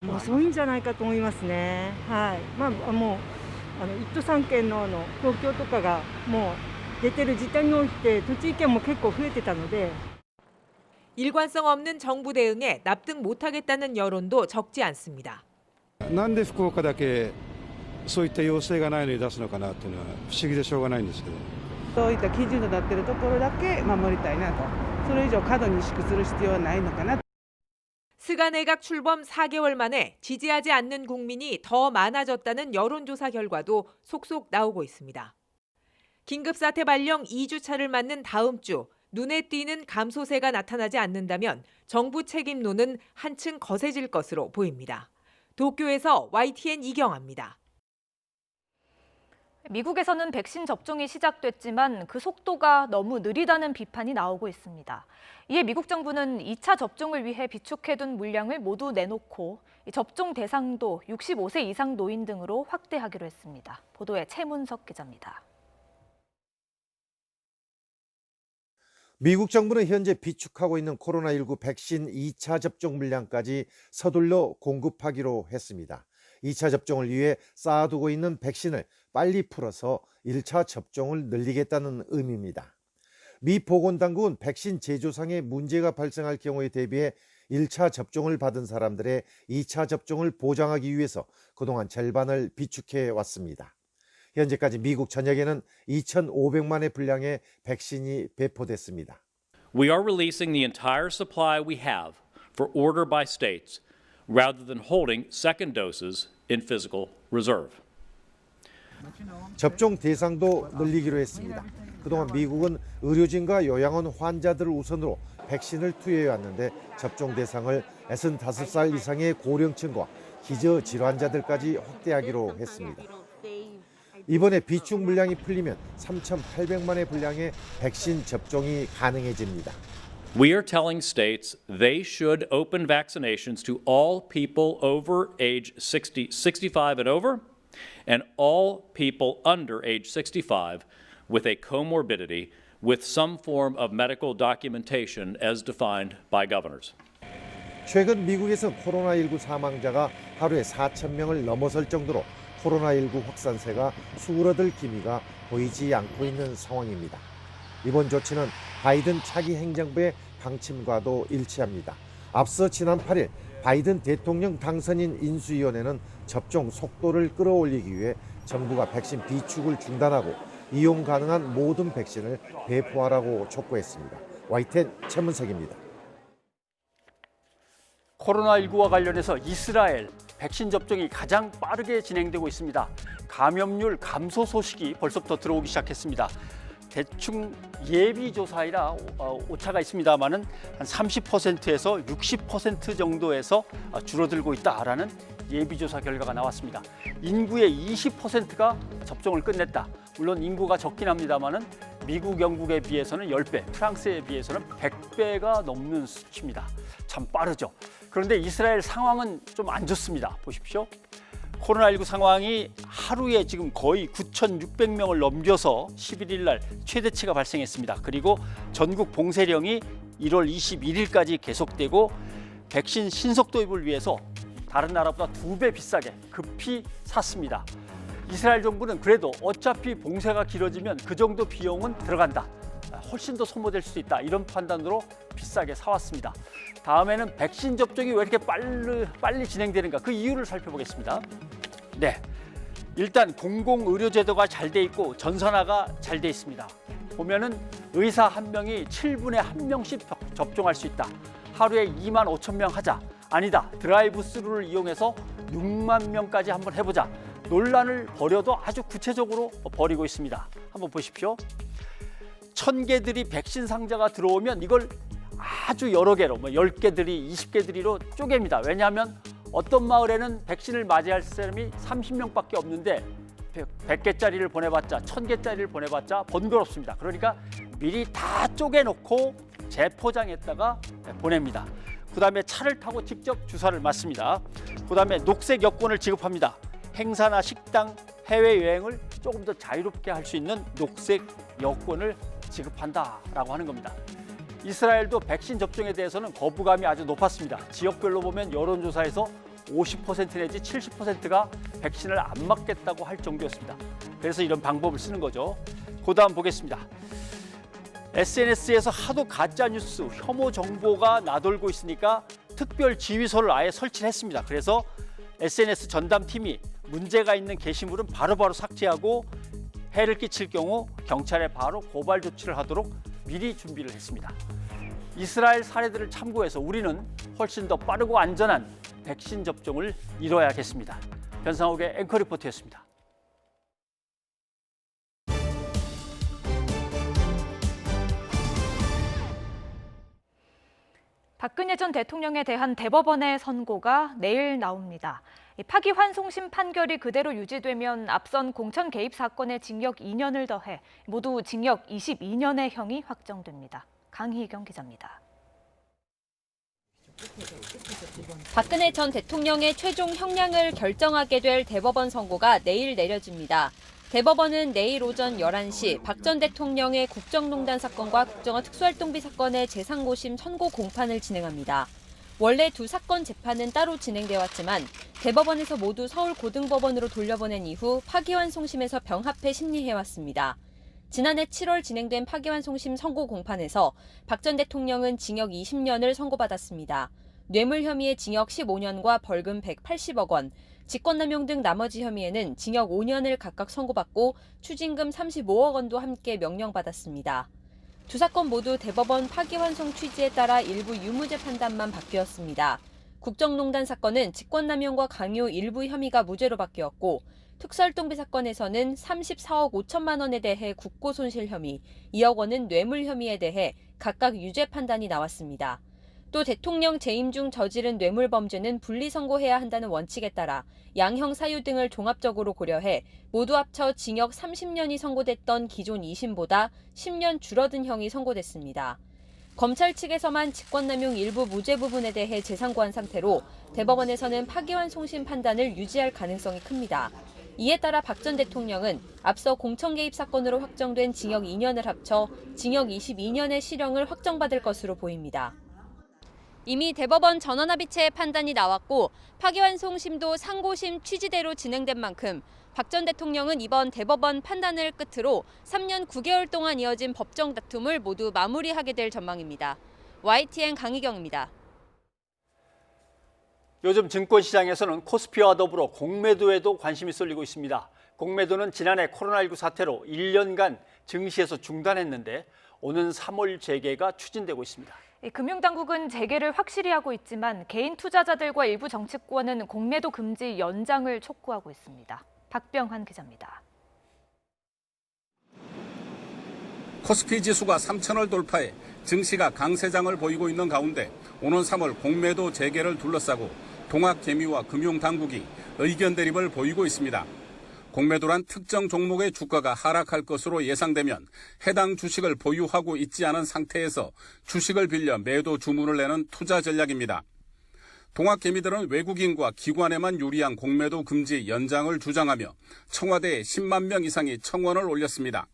遅いんじゃないかと思いますね。はい。もう1都3県の東京とかがもう出てる時点において栃木県も結構増えてたので。 일관성 없는 정부 대응에 납득 못하겠다는 여론도 적지 않습니다. なんで福岡だけそういった要請がないのに出すのかなっていうのは不思議でしょうがないんですけど。そういった基準となっているところだけ守りたいなと。それ以上過度に萎縮する必要はないのかな。 스가 내각 출범 4개월 만에 지지하지 않는 국민이 더 많아졌다는 여론조사 결과도 속속 나오고 있습니다. 긴급사태 발령 2주차를 맞는 다음 주 눈에 띄는 감소세가 나타나지 않는다면 정부 책임론은 한층 거세질 것으로 보입니다. 도쿄에서 YTN 이경아입니다. 미국에서는 백신 접종이 시작됐지만 그 속도가 너무 느리다는 비판이 나오고 있습니다. 이에 미국 정부는 2차 접종을 위해 비축해둔 물량을 모두 내놓고 접종 대상도 65세 이상 노인 등으로 확대하기로 했습니다. 보도에 최문석 기자입니다. 미국 정부는 현재 비축하고 있는 코로나19 백신 2차 접종 물량까지 서둘러 공급하기로 했습니다. 2차 접종을 위해 쌓아두고 있는 백신을 빨리 풀어서 1차 접종을 늘리겠다는 의미입니다. 미 보건당국은 백신 제조상에 문제가 발생할 경우에 대비해 1차 접종을 받은 사람들의 2차 접종을 보장하기 위해서 그동안 절반을 비축해 왔습니다. 현재까지 미국 전역에는 2,500만의 분량의 백신이 배포됐습니다. We are releasing the entire supply we have for order by states rather than holding second doses in physical reserve. 접종 대상도 늘리기로 했습니다. 그동안 미국은 의료진과 요양원 환자들을 우선으로 백신을 투여해 왔는데 접종 대상을 65살 이상의 고령층과 기저질환자들까지 확대하기로 했습니다. 이번에 비축 물량이 풀리면 3,800만의 분량의 백신 접종이 가능해집니다. We are telling states they should open vaccinations to all people over age 65 and over, and all people under age 65 with a comorbidity with some form of medical documentation as defined by governors. 최근 미국에서 코로나19 사망자가 하루에 4,000명을 넘어설 정도로 코로나19 확산세가 수그러들 기미가 보이지 않고 있는 상황입니다. 이번 조치는 바이든 차기 행정부의 방침과도 일치합니다. 앞서 지난 8일 바이든 대통령 당선인 인수위원회는 접종 속도를 끌어올리기 위해 정부가 백신 비축을 중단하고 이용 가능한 모든 백신을 배포하라고 촉구했습니다. YTN 최문석입니다. 코로나19와 관련해서 이스라엘 백신 접종이 가장 빠르게 진행되고 있습니다. 감염률 감소 소식이 벌써부터 들어오기 시작했습니다. 대충 예비조사이라 오차가 있습니다만은 한 30%에서 60% 정도에서 줄어들고 있다라는 예비조사 결과가 나왔습니다. 인구의 20%가 접종을 끝냈다. 물론 인구가 적긴 합니다만은 미국, 영국에 비해서는 10배, 프랑스에 비해서는 100배가 넘는 수치입니다. 참 빠르죠. 그런데 이스라엘 상황은 좀 안 좋습니다. 보십시오. 코로나19 상황이 하루에 지금 거의 9,600명을 넘겨서 11일 날 최대치가 발생했습니다. 그리고 전국 봉쇄령이 1월 21일까지 계속되고 백신 신속 도입을 위해서 다른 나라보다 2배 비싸게 급히 샀습니다. 이스라엘 정부는 그래도 어차피 봉쇄가 길어지면 그 정도 비용은 들어간다. 훨씬 더 소모될 수 있다. 이런 판단으로 비싸게 사왔습니다. 다음에는 백신 접종이 왜 이렇게 빨리 진행되는가 그 이유를 살펴보겠습니다. 네, 일단 공공의료제도가 잘 돼 있고 전산화가 잘 돼 있습니다. 보면은 의사 한 명이 7분에 1명씩 접종할 수 있다. 하루에 2만 5천 명 하자. 아니다. 드라이브 스루를 이용해서 6만 명까지 한번 해보자. 논란을 벌여도 아주 구체적으로 벌이고 있습니다. 한번 보십시오. 1,000개들이 백신 상자가 들어오면 이걸 아주 여러 개로 10개들이 20개들이로 쪼갭니다. 왜냐하면 어떤 마을에는 백신을 맞이할 사람이 30명밖에 없는데 100개짜리를 보내봤자 1,000개짜리를 보내봤자 번거롭습니다. 그러니까 미리 다 쪼개놓고 재포장했다가 보냅니다. 그다음에 차를 타고 직접 주사를 맞습니다. 그다음에 녹색 여권을 지급합니다. 행사나 식당, 해외여행을 조금 더 자유롭게 할 수 있는 녹색 여권을 지급한다라고 하는 겁니다. 이스라엘도 백신 접종에 대해서는 거부감이 아주 높았습니다. 지역별로 보면 여론조사에서 50% 내지 70%가 백신을 안 맞겠다고 할 정도였습니다. 그래서 이런 방법을 쓰는 거죠. 그다음 보겠습니다. SNS에서 하도 가짜뉴스, 혐오 정보가 나돌고 있으니까 특별 지휘소를 아예 설치를 했습니다. 그래서 SNS 전담팀이 문제가 있는 게시물은 바로바로 삭제하고 해를 끼칠 경우 경찰에 바로 고발 조치를 하도록 미리 준비를 했습니다. 이스라엘 사례들을 참고해서 우리는 훨씬 더 빠르고 안전한 백신 접종을 이뤄야겠습니다. 변상욱의 앵커 리포트였습니다. 박근혜 전 대통령에 대한 대법원의 선고가 내일 나옵니다. 파기환송심 판결이 그대로 유지되면 앞선 공천 개입 사건의 징역 2년을 더해 모두 징역 22년의 형이 확정됩니다. 강희경 기자입니다. 박근혜 전 대통령의 최종 형량을 결정하게 될 대법원 선고가 내일 내려집니다. 대법원은 내일 오전 11시 박 전 대통령의 국정농단 사건과 국정원 특수활동비 사건의 재상고심 선고 공판을 진행합니다. 원래 두 사건 재판은 따로 진행돼 왔지만 대법원에서 모두 서울고등법원으로 돌려보낸 이후 파기환송심에서 병합해 심리해왔습니다. 지난해 7월 진행된 파기환송심 선고 공판에서 박 전 대통령은 징역 20년을 선고받았습니다. 뇌물 혐의의 징역 15년과 벌금 180억 원, 직권남용 등 나머지 혐의에는 징역 5년을 각각 선고받고 추징금 35억 원도 함께 명령받았습니다. 두 사건 모두 대법원 파기환송 취지에 따라 일부 유무죄 판단만 바뀌었습니다. 국정농단 사건은 직권남용과 강요 일부 혐의가 무죄로 바뀌었고 특수활동비 사건에서는 34억 5천만 원에 대해 국고손실 혐의, 2억 원은 뇌물 혐의에 대해 각각 유죄 판단이 나왔습니다. 또 대통령 재임 중 저지른 뇌물 범죄는 분리선고해야 한다는 원칙에 따라 양형 사유 등을 종합적으로 고려해 모두 합쳐 징역 30년이 선고됐던 기존 2심보다 10년 줄어든 형이 선고됐습니다. 검찰 측에서만 직권남용 일부 무죄 부분에 대해 재상고한 상태로 대법원에서는 파기환송심 판단을 유지할 가능성이 큽니다. 이에 따라 박 전 대통령은 앞서 공천 개입 사건으로 확정된 징역 2년을 합쳐 징역 22년의 실형을 확정받을 것으로 보입니다. 이미 대법원 전원합의체의 판단이 나왔고 파기환송심도 상고심 취지대로 진행된 만큼 박 전 대통령은 이번 대법원 판단을 끝으로 3년 9개월 동안 이어진 법정 다툼을 모두 마무리하게 될 전망입니다. YTN 강희경입니다. 요즘 증권시장에서는 코스피와 더불어 공매도에도 관심이 쏠리고 있습니다. 공매도는 지난해 코로나19 사태로 1년간 증시에서 중단했는데 오는 3월 재개가 추진되고 있습니다. 금융당국은 재개를 확실히 하고 있지만 개인 투자자들과 일부 정치권은 공매도 금지 연장을 촉구하고 있습니다. 박병환 기자입니다. 코스피 지수가 3,000을 돌파해 증시가 강세장을 보이고 있는 가운데 오는 3월 공매도 재개를 둘러싸고 동학개미와 금융당국이 의견 대립을 보이고 있습니다. 공매도란 특정 종목의 주가가 하락할 것으로 예상되면 해당 주식을 보유하고 있지 않은 상태에서 주식을 빌려 매도 주문을 내는 투자 전략입니다. 동학개미들은 외국인과 기관에만 유리한 공매도 금지 연장을 주장하며 청와대에 10만 명 이상이 청원을 올렸습니다.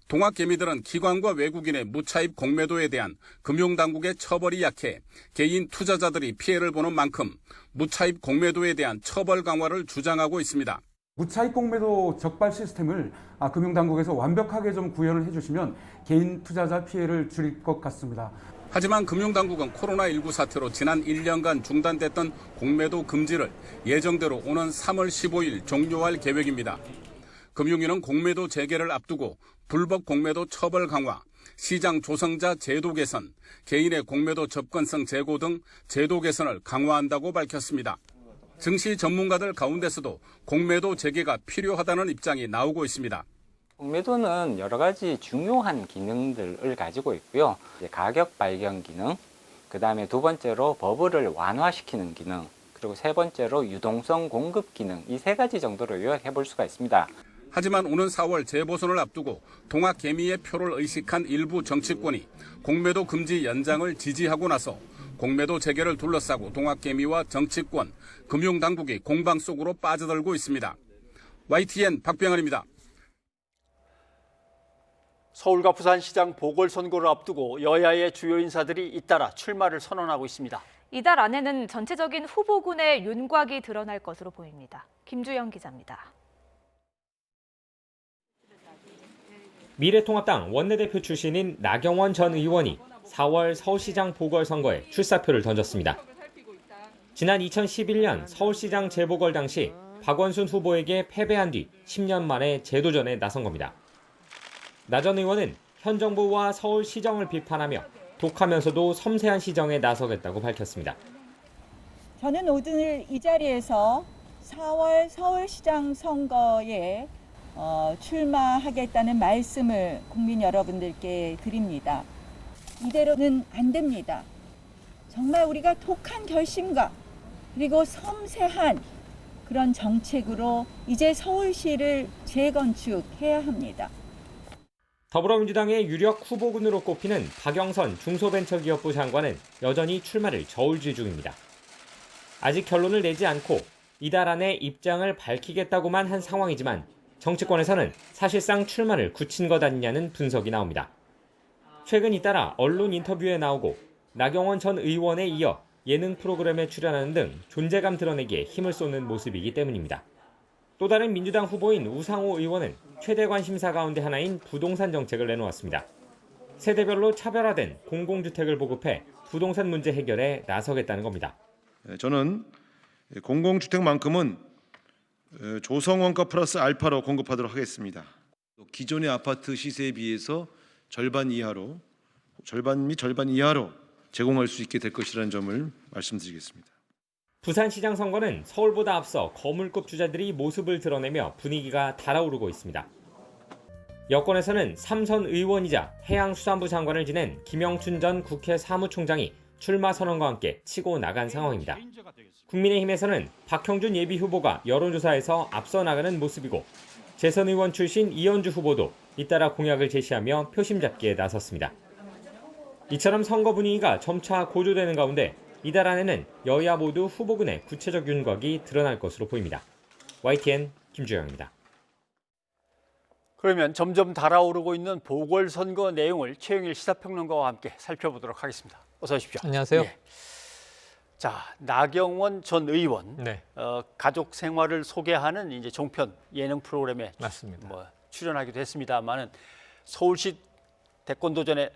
동학개미들은 기관과 외국인의 무차입 공매도에 대한 금융당국의 처벌이 약해 개인 투자자들이 피해를 보는 만큼 무차입 공매도에 대한 처벌 강화를 주장하고 있습니다. 무차입 공매도 적발 시스템을 금융당국에서 완벽하게 좀 구현을 해주시면 개인 투자자 피해를 줄일 것 같습니다. 하지만 금융당국은 코로나19 사태로 지난 1년간 중단됐던 공매도 금지를 예정대로 오는 3월 15일 종료할 계획입니다. 금융위는 공매도 재개를 앞두고 불법 공매도 처벌 강화, 시장 조성자 제도 개선, 개인의 공매도 접근성 제고 등 제도 개선을 강화한다고 밝혔습니다. 증시 전문가들 가운데서도 공매도 재개가 필요하다는 입장이 나오고 있습니다. 공매도는 여러 가지 중요한 기능들을 가지고 있고요. 가격 발견 기능, 그다음에 두 번째로 버블을 완화시키는 기능, 그리고 세 번째로 유동성 공급 기능, 이 세 가지 정도로 요약해 볼 수가 있습니다. 하지만 오는 4월 재보선을 앞두고 동학개미의 표를 의식한 일부 정치권이 공매도 금지 연장을 지지하고 나서 공매도 재개를 둘러싸고 동학개미와 정치권, 금융당국이 공방 속으로 빠져들고 있습니다. YTN 박병헌입니다. 서울과 부산시장 보궐선거를 앞두고 여야의 주요 인사들이 잇따라 출마를 선언하고 있습니다. 이달 안에는 전체적인 후보군의 윤곽이 드러날 것으로 보입니다. 김주영 기자입니다. 미래통합당 원내대표 출신인 나경원 전 의원이 4월 서울시장 보궐선거에 출사표를 던졌습니다. 지난 2011년 서울시장 재보궐 당시 박원순 후보에게 패배한 뒤 10년 만에 재도전에 나선 겁니다. 나 전 의원은 현 정부와 서울시정을 비판하며 독하면서도 섬세한 시정에 나서겠다고 밝혔습니다. 저는 오늘 이 자리에서 4월 서울시장 선거에 출마하겠다는 말씀을 국민 여러분들께 드립니다. 이대로는 안 됩니다. 정말 우리가 독한 결심과 그리고 섬세한 그런 정책으로 이제 서울시를 재건축해야 합니다. 더불어민주당의 유력 후보군으로 꼽히는 박영선 중소벤처기업부 장관은 여전히 출마를 저울질 중입니다. 아직 결론을 내지 않고 이달 안에 입장을 밝히겠다고만 한 상황이지만 정치권에서는 사실상 출마를 굳힌 것 아니냐는 분석이 나옵니다. 최근 잇따라 언론 인터뷰에 나오고 나경원 전 의원에 이어 예능 프로그램에 출연하는 등 존재감 드러내기에 힘을 쏟는 모습이기 때문입니다. 또 다른 민주당 후보인 우상호 의원은 최대 관심사 가운데 하나인 부동산 정책을 내놓았습니다. 세대별로 차별화된 공공주택을 보급해 부동산 문제 해결에 나서겠다는 겁니다. 저는 공공주택만큼은 조성원가 플러스 알파로 공급하도록 하겠습니다. 기존의 아파트 시세에 비해서 절반 이하로 제공할 수 있게 될 것이라는 점을 말씀드리겠습니다. 부산시장 선거는 서울보다 앞서 거물급 주자들이 모습을 드러내며 분위기가 달아오르고 있습니다. 여권에서는 삼선 의원이자 해양수산부 장관을 지낸 김영춘 전 국회 사무총장이 출마 선언과 함께 치고 나간 상황입니다. 국민의힘에서는 박형준 예비후보가 여론조사에서 앞서 나가는 모습이고 재선 의원 출신 이현주 후보도 잇따라 공약을 제시하며 표심 잡기에 나섰습니다. 이처럼 선거 분위기가 점차 고조되는 가운데 이달 안에는 여야 모두 후보군의 구체적 윤곽이 드러날 것으로 보입니다. YTN 김주영입니다. 그러면 점점 달아오르고 있는 보궐선거 내용을 최영일 시사평론가와 함께 살펴보도록 하겠습니다. 어서 오십시오. 안녕하세요. 예. 자, 나경원 전 의원 네. 가족 생활을 소개하는 이제 종편 예능 프로그램에 맞습니다. 출연하기도 했습니다만은 서울시 대권 도전에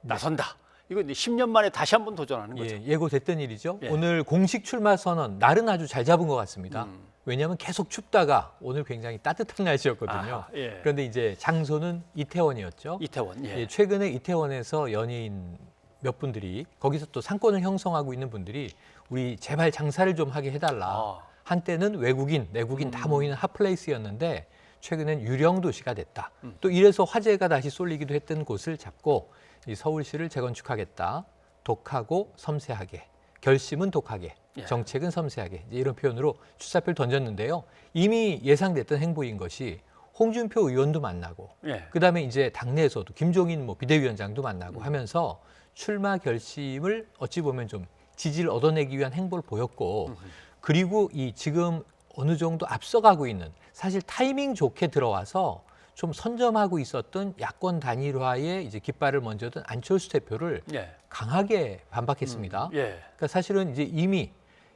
나선다. 이거 10년 만에 다시 한번 도전하는 거죠. 예고됐던 일이죠. 예. 오늘 공식 출마 선언 날은 아주 잘 잡은 것 같습니다. 왜냐하면 계속 춥다가 오늘 굉장히 따뜻한 날씨였거든요. 예. 그런데 이제 장소는 이태원이었죠. 이태원. 예. 최근에 이태원에서 연예인 몇 분들이 거기서 또 상권을 형성하고 있는 분들이 우리 제발 장사를 좀 하게 해달라. 한때는 외국인, 내국인 다 모이는 핫플레이스였는데 최근엔 유령 도시가 됐다. 또 이래서 화제가 다시 쏠리기도 했던 곳을 잡고 이 서울시를 재건축하겠다. 독하고 섬세하게, 결심은 독하게, 정책은 섬세하게 이런 표현으로 출사표를 던졌는데요. 이미 예상됐던 행보인 것이 홍준표 의원도 만나고 그다음에 이제 당내에서도 김종인 비대위원장도 만나고 하면서 출마 결심을 어찌 보면 좀 지지를 얻어내기 위한 행보를 보였고 그리고 이 지금 어느 정도 앞서가고 있는 사실 타이밍 좋게 들어와서 좀 선점하고 있었던 야권 단일화에 이제 깃발을 먼저 든 안철수 대표를 예. 강하게 반박했습니다. 예. 그러니까 사실은 이제 이미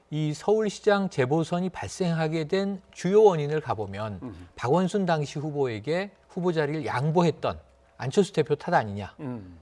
이 서울시장 재보선이 발생하게 된 주요 원인을 가보면 박원순 당시 후보에게 후보 자리를 양보했던 안철수 대표 탓 아니냐.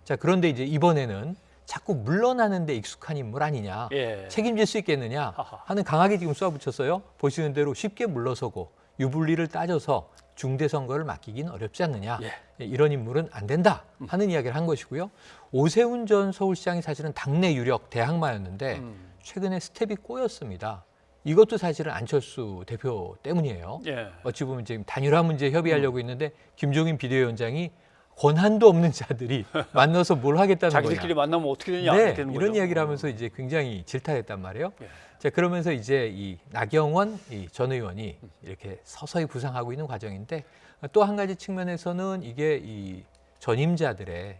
자, 그런데 이제 이번에는 자꾸 물러나는 데 익숙한 인물 아니냐. 예. 책임질 수 있겠느냐 하는 강하게 지금 쏘아붙였어요. 보시는 대로 쉽게 물러서고 유불리를 따져서 중대 선거를 맡기긴 어렵지 않느냐. 예. 이런 인물은 안 된다 하는 이야기를 한 것이고요. 오세훈 전 서울시장이 사실은 당내 유력 대항마였는데 최근에 스텝이 꼬였습니다. 이것도 사실은 안철수 대표 때문이에요. 예. 어찌 보면 지금 단일화 문제 협의하려고 있는데 김종인 비대위원장이 권한도 없는 자들이 만나서 뭘 하겠다는 거냐. 자기들끼리 만나면 어떻게 되냐. 네, 되는 이런 거죠. 이야기를 하면서 이제 굉장히 질타했단 말이에요. 예. 자, 그러면서 이제 이 나경원 전 의원이 이렇게 서서히 부상하고 있는 과정인데 또 한 가지 측면에서는 이게 이 전임자들의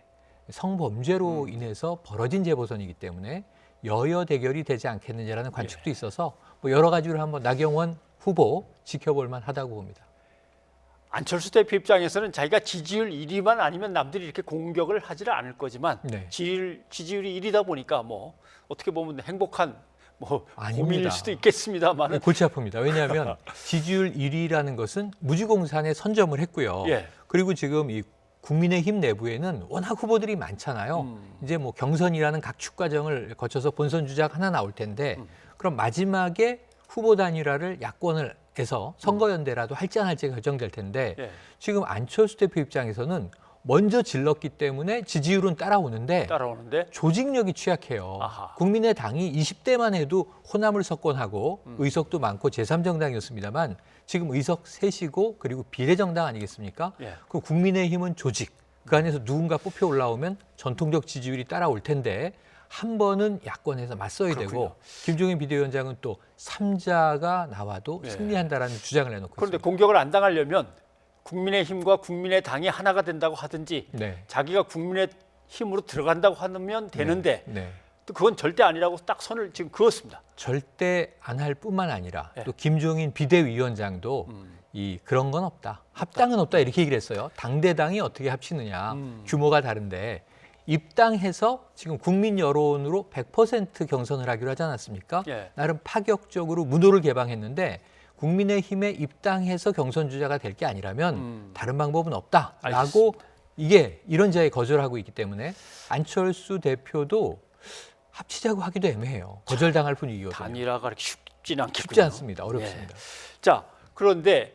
성범죄로 인해서 벌어진 재보선이기 때문에 여야 대결이 되지 않겠느냐라는 관측도 있어서 뭐 여러 가지로 한번 나경원 후보 지켜볼 만하다고 봅니다. 안철수 대표 입장에서는 자기가 지지율 1위만 아니면 남들이 이렇게 공격을 하지를 않을 거지만 네. 지지율이 1위다 보니까 뭐 어떻게 보면 행복한 뭐 아닙니다. 고민일 수도 있겠습니다만 골치 아픕니다. 왜냐하면 지지율 1위라는 것은 무지공산에 선점을 했고요. 예. 그리고 지금 이 국민의힘 내부에는 워낙 후보들이 많잖아요. 이제 뭐 경선이라는 각 축 과정을 거쳐서 본선 주자가 하나 나올 텐데 그럼 마지막에 후보 단일화를 야권에서 선거연대라도 할지 안 할지 결정될 텐데 예. 지금 안철수 대표 입장에서는 먼저 질렀기 때문에 지지율은 따라오는데 조직력이 취약해요. 아하. 국민의당이 20대만 해도 호남을 석권하고 의석도 많고 제3정당이었습니다만 지금 의석 셋이고 그리고 비례정당 아니겠습니까? 예. 그 국민의힘은 조직. 그 안에서 누군가 뽑혀 올라오면 전통적 지지율이 따라올 텐데 한 번은 야권에서 맞서야 되고 김종인 비대위원장은 또 3자가 나와도 예. 승리한다라는 주장을 해놓고 그런데 있습니다. 공격을 안 당하려면 국민의힘과 국민의당이 하나가 된다고 하든지 네. 자기가 국민의힘으로 들어간다고 하면 되는데 네. 또 그건 절대 아니라고 딱 선을 지금 그었습니다. 절대 안 할 뿐만 아니라 예. 또 김종인 비대위원장도 이 그런 건 없다. 합당은 없다 이렇게 얘기를 했어요. 당대당이 어떻게 합치느냐. 규모가 다른데 입당해서 지금 국민 여론으로 100% 경선을 하기로 하지 않았습니까? 예. 나름 파격적으로 문호를 개방했는데 국민의힘에 입당해서 경선 주자가 될 게 아니라면 다른 방법은 없다라고 알겠습니다. 이게 이런 자에 거절하고 있기 때문에 안철수 대표도 합치자고 하기도 애매해요. 거절당할 분위기거든요. 단일화가 그렇게 쉽지는 않겠군요. 쉽지 않습니다. 어렵습니다. 예. 자, 그런데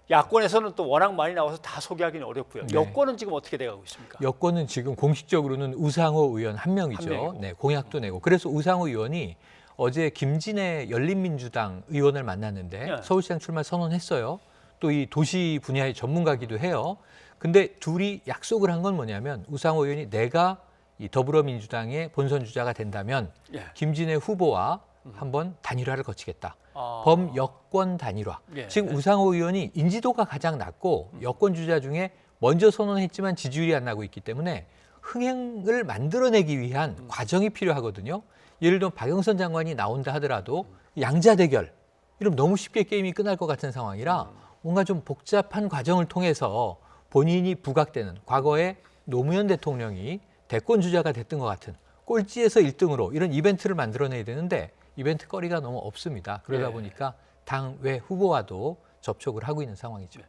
야권에서는 또 워낙 많이 나와서 다 소개하기는 어렵고요. 네. 여권은 지금 어떻게 돼가고 있습니까? 여권은 지금 공식적으로는 우상호 의원 한 명이죠. 한 명이고. 네, 공약도 내고. 그래서 우상호 의원이 어제 김진애 열린민주당 의원을 만났는데 네. 서울시장 출마 선언했어요. 또 이 도시 분야의 전문가기도 해요. 근데 둘이 약속을 한 건 뭐냐면 우상호 의원이 내가 이 더불어민주당의 본선 주자가 된다면 예. 김진애 후보와 한번 단일화를 거치겠다. 아. 범여권 단일화. 예. 지금 우상호 의원이 인지도가 가장 낮고 여권 주자 중에 먼저 선언했지만 지지율이 안 나고 있기 때문에 흥행을 만들어내기 위한 과정이 필요하거든요. 예를 들면 박영선 장관이 나온다 하더라도 양자 대결 이러면 너무 쉽게 게임이 끝날 것 같은 상황이라 뭔가 좀 복잡한 과정을 통해서 본인이 부각되는 과거에 노무현 대통령이 대권 주자가 됐던 것 같은 꼴찌에서 1등으로 이런 이벤트를 만들어내야 되는데 이벤트 거리가 너무 없습니다. 그러다 예. 보니까 당외 후보와도 접촉을 하고 있는 상황이죠.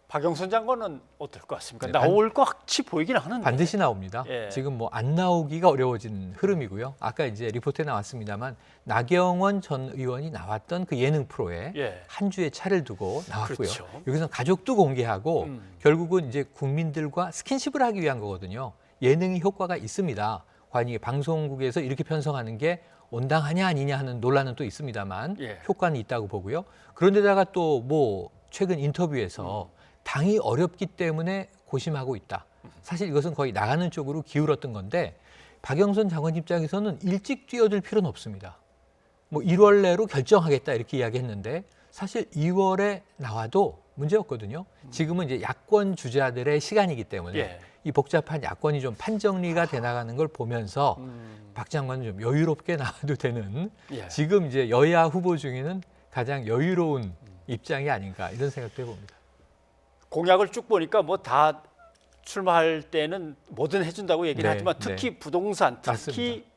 박영선 장관은 어떨 것 같습니까? 네, 나올 것 같이 보이긴 하는데. 반드시 나옵니다. 예. 지금 뭐 안 나오기가 어려워진 흐름이고요. 아까 이제 리포트에 나왔습니다만 나경원 전 의원이 나왔던 그 예능 프로에 예. 한 주의 차를 두고 나왔고요. 그렇죠. 여기서 가족도 공개하고 결국은 이제 국민들과 스킨십을 하기 위한 거거든요. 예능이 효과가 있습니다. 과연 이게 방송국에서 이렇게 편성하는 게 온당하냐 아니냐 하는 논란은 또 있습니다만 예. 효과는 있다고 보고요. 그런데다가 또 뭐 최근 인터뷰에서 당이 어렵기 때문에 고심하고 있다. 사실 이것은 거의 나가는 쪽으로 기울었던 건데 박영선 장관 입장에서는 일찍 뛰어들 필요는 없습니다. 뭐 1월 내로 결정하겠다 이렇게 이야기했는데 사실 2월에 나와도 문제였거든요. 지금은 이제 야권 주자들의 시간이기 때문에 예. 이 복잡한 야권이 좀 판정리가 돼 나가는 걸 보면서 박 장관은 좀 여유롭게 나와도 되는 예. 지금 이제 여야 후보 중에는 가장 여유로운 입장이 아닌가 이런 생각도 해봅니다. 공약을 쭉 보니까 뭐 다 출마할 때는 뭐든 해준다고 얘기를 네, 하지만 특히 네. 부동산, 특히 맞습니다.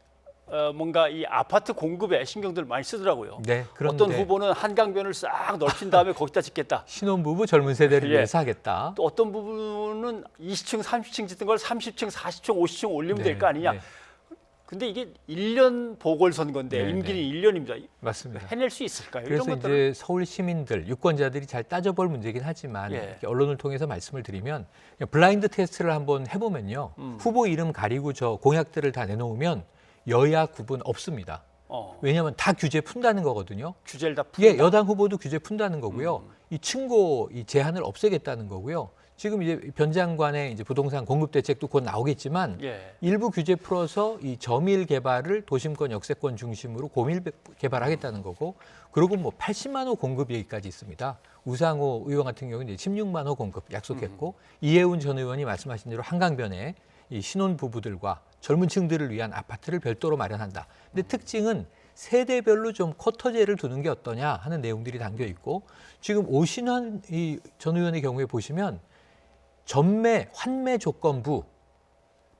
뭔가 이 아파트 공급에 신경들 많이 쓰더라고요. 네, 그런데 어떤 후보는 한강변을 싹 넓힌 다음에 거기다 짓겠다. 신혼부부 젊은 세대를 예. 위해서 하겠다. 또 어떤 부분은 20층, 30층 짓던 걸 30층, 40층, 50층 올리면 네, 될 거 아니냐. 네. 근데 이게 1년 보궐선거인데 네, 임기는 1년입니다. 맞습니다. 해낼 수 있을까요? 그래서 이런 것들은? 이제 서울 시민들, 유권자들이 잘 따져볼 문제긴 하지만 예. 이렇게 언론을 통해서 말씀을 드리면 그냥 블라인드 테스트를 한번 해보면요. 후보 이름 가리고 저 공약들을 다 내놓으면 여야 구분 없습니다. 왜냐하면 다 규제 푼다는 거거든요. 규제를 다 푼다. 예, 여당 후보도 규제 푼다는 거고요. 이 층고 이 제한을 없애겠다는 거고요. 지금 이제 변 장관의 이제 부동산 공급 대책도 곧 나오겠지만 예. 일부 규제 풀어서 이 저밀 개발을 도심권 역세권 중심으로 고밀 개발하겠다는 거고, 그리고 뭐 80만 호 공급 얘기까지 있습니다. 우상호 의원 같은 경우는 이제 16만 호 공급 약속했고, 이해운 전 의원이 말씀하신 대로 한강변에 이 신혼 부부들과 젊은 층들을 위한 아파트를 별도로 마련한다. 근데 특징은 세대별로 좀 쿼터제를 두는 게 어떠냐 하는 내용들이 담겨 있고, 지금 오신환 이 전 의원의 경우에 보시면 전매 환매 조건부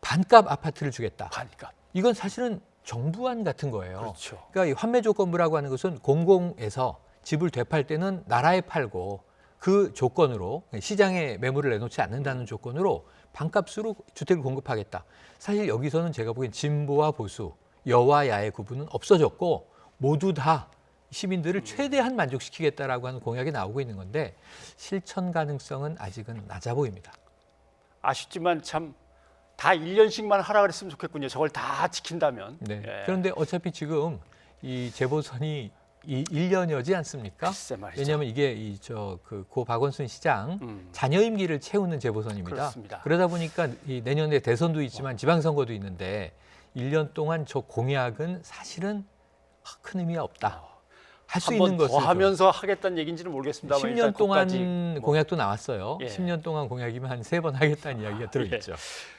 반값 아파트를 주겠다. 반값. 이건 사실은 정부안 같은 거예요. 그렇죠. 그러니까 이 환매 조건부라고 하는 것은 공공에서 집을 되팔 때는 나라에 팔고 그 조건으로 시장에 매물을 내놓지 않는다는 조건으로 반값으로 주택을 공급하겠다. 사실 여기서는 제가 보기엔 진보와 보수, 여와 야의 구분은 없어졌고 모두 다 시민들을 최대한 만족시키겠다라고 하는 공약이 나오고 있는 건데 실천 가능성은 아직은 낮아 보입니다. 아쉽지만 참 다 1년씩만 하라 그랬으면 좋겠군요. 저걸 다 지킨다면. 네. 예. 그런데 어차피 지금 이 재보선이 이 1년여지 않습니까? 글쎄 말이죠. 왜냐하면 이게 이 저 그 고 박원순 시장 자녀 임기를 채우는 재보선입니다. 그렇습니다. 그러다 보니까 이 내년에 대선도 있지만 지방선거도 있는데 1년 동안 저 공약은 사실은 큰 의미가 없다. 할 수 있는 것을 더 하면서 하겠다는 얘기인지는 모르겠습니다만 10년 동안 거기까지 공약도 나왔어요. 예. 10년 동안 공약이면 한 3번 하겠다는 이야기가 들어있죠. 예.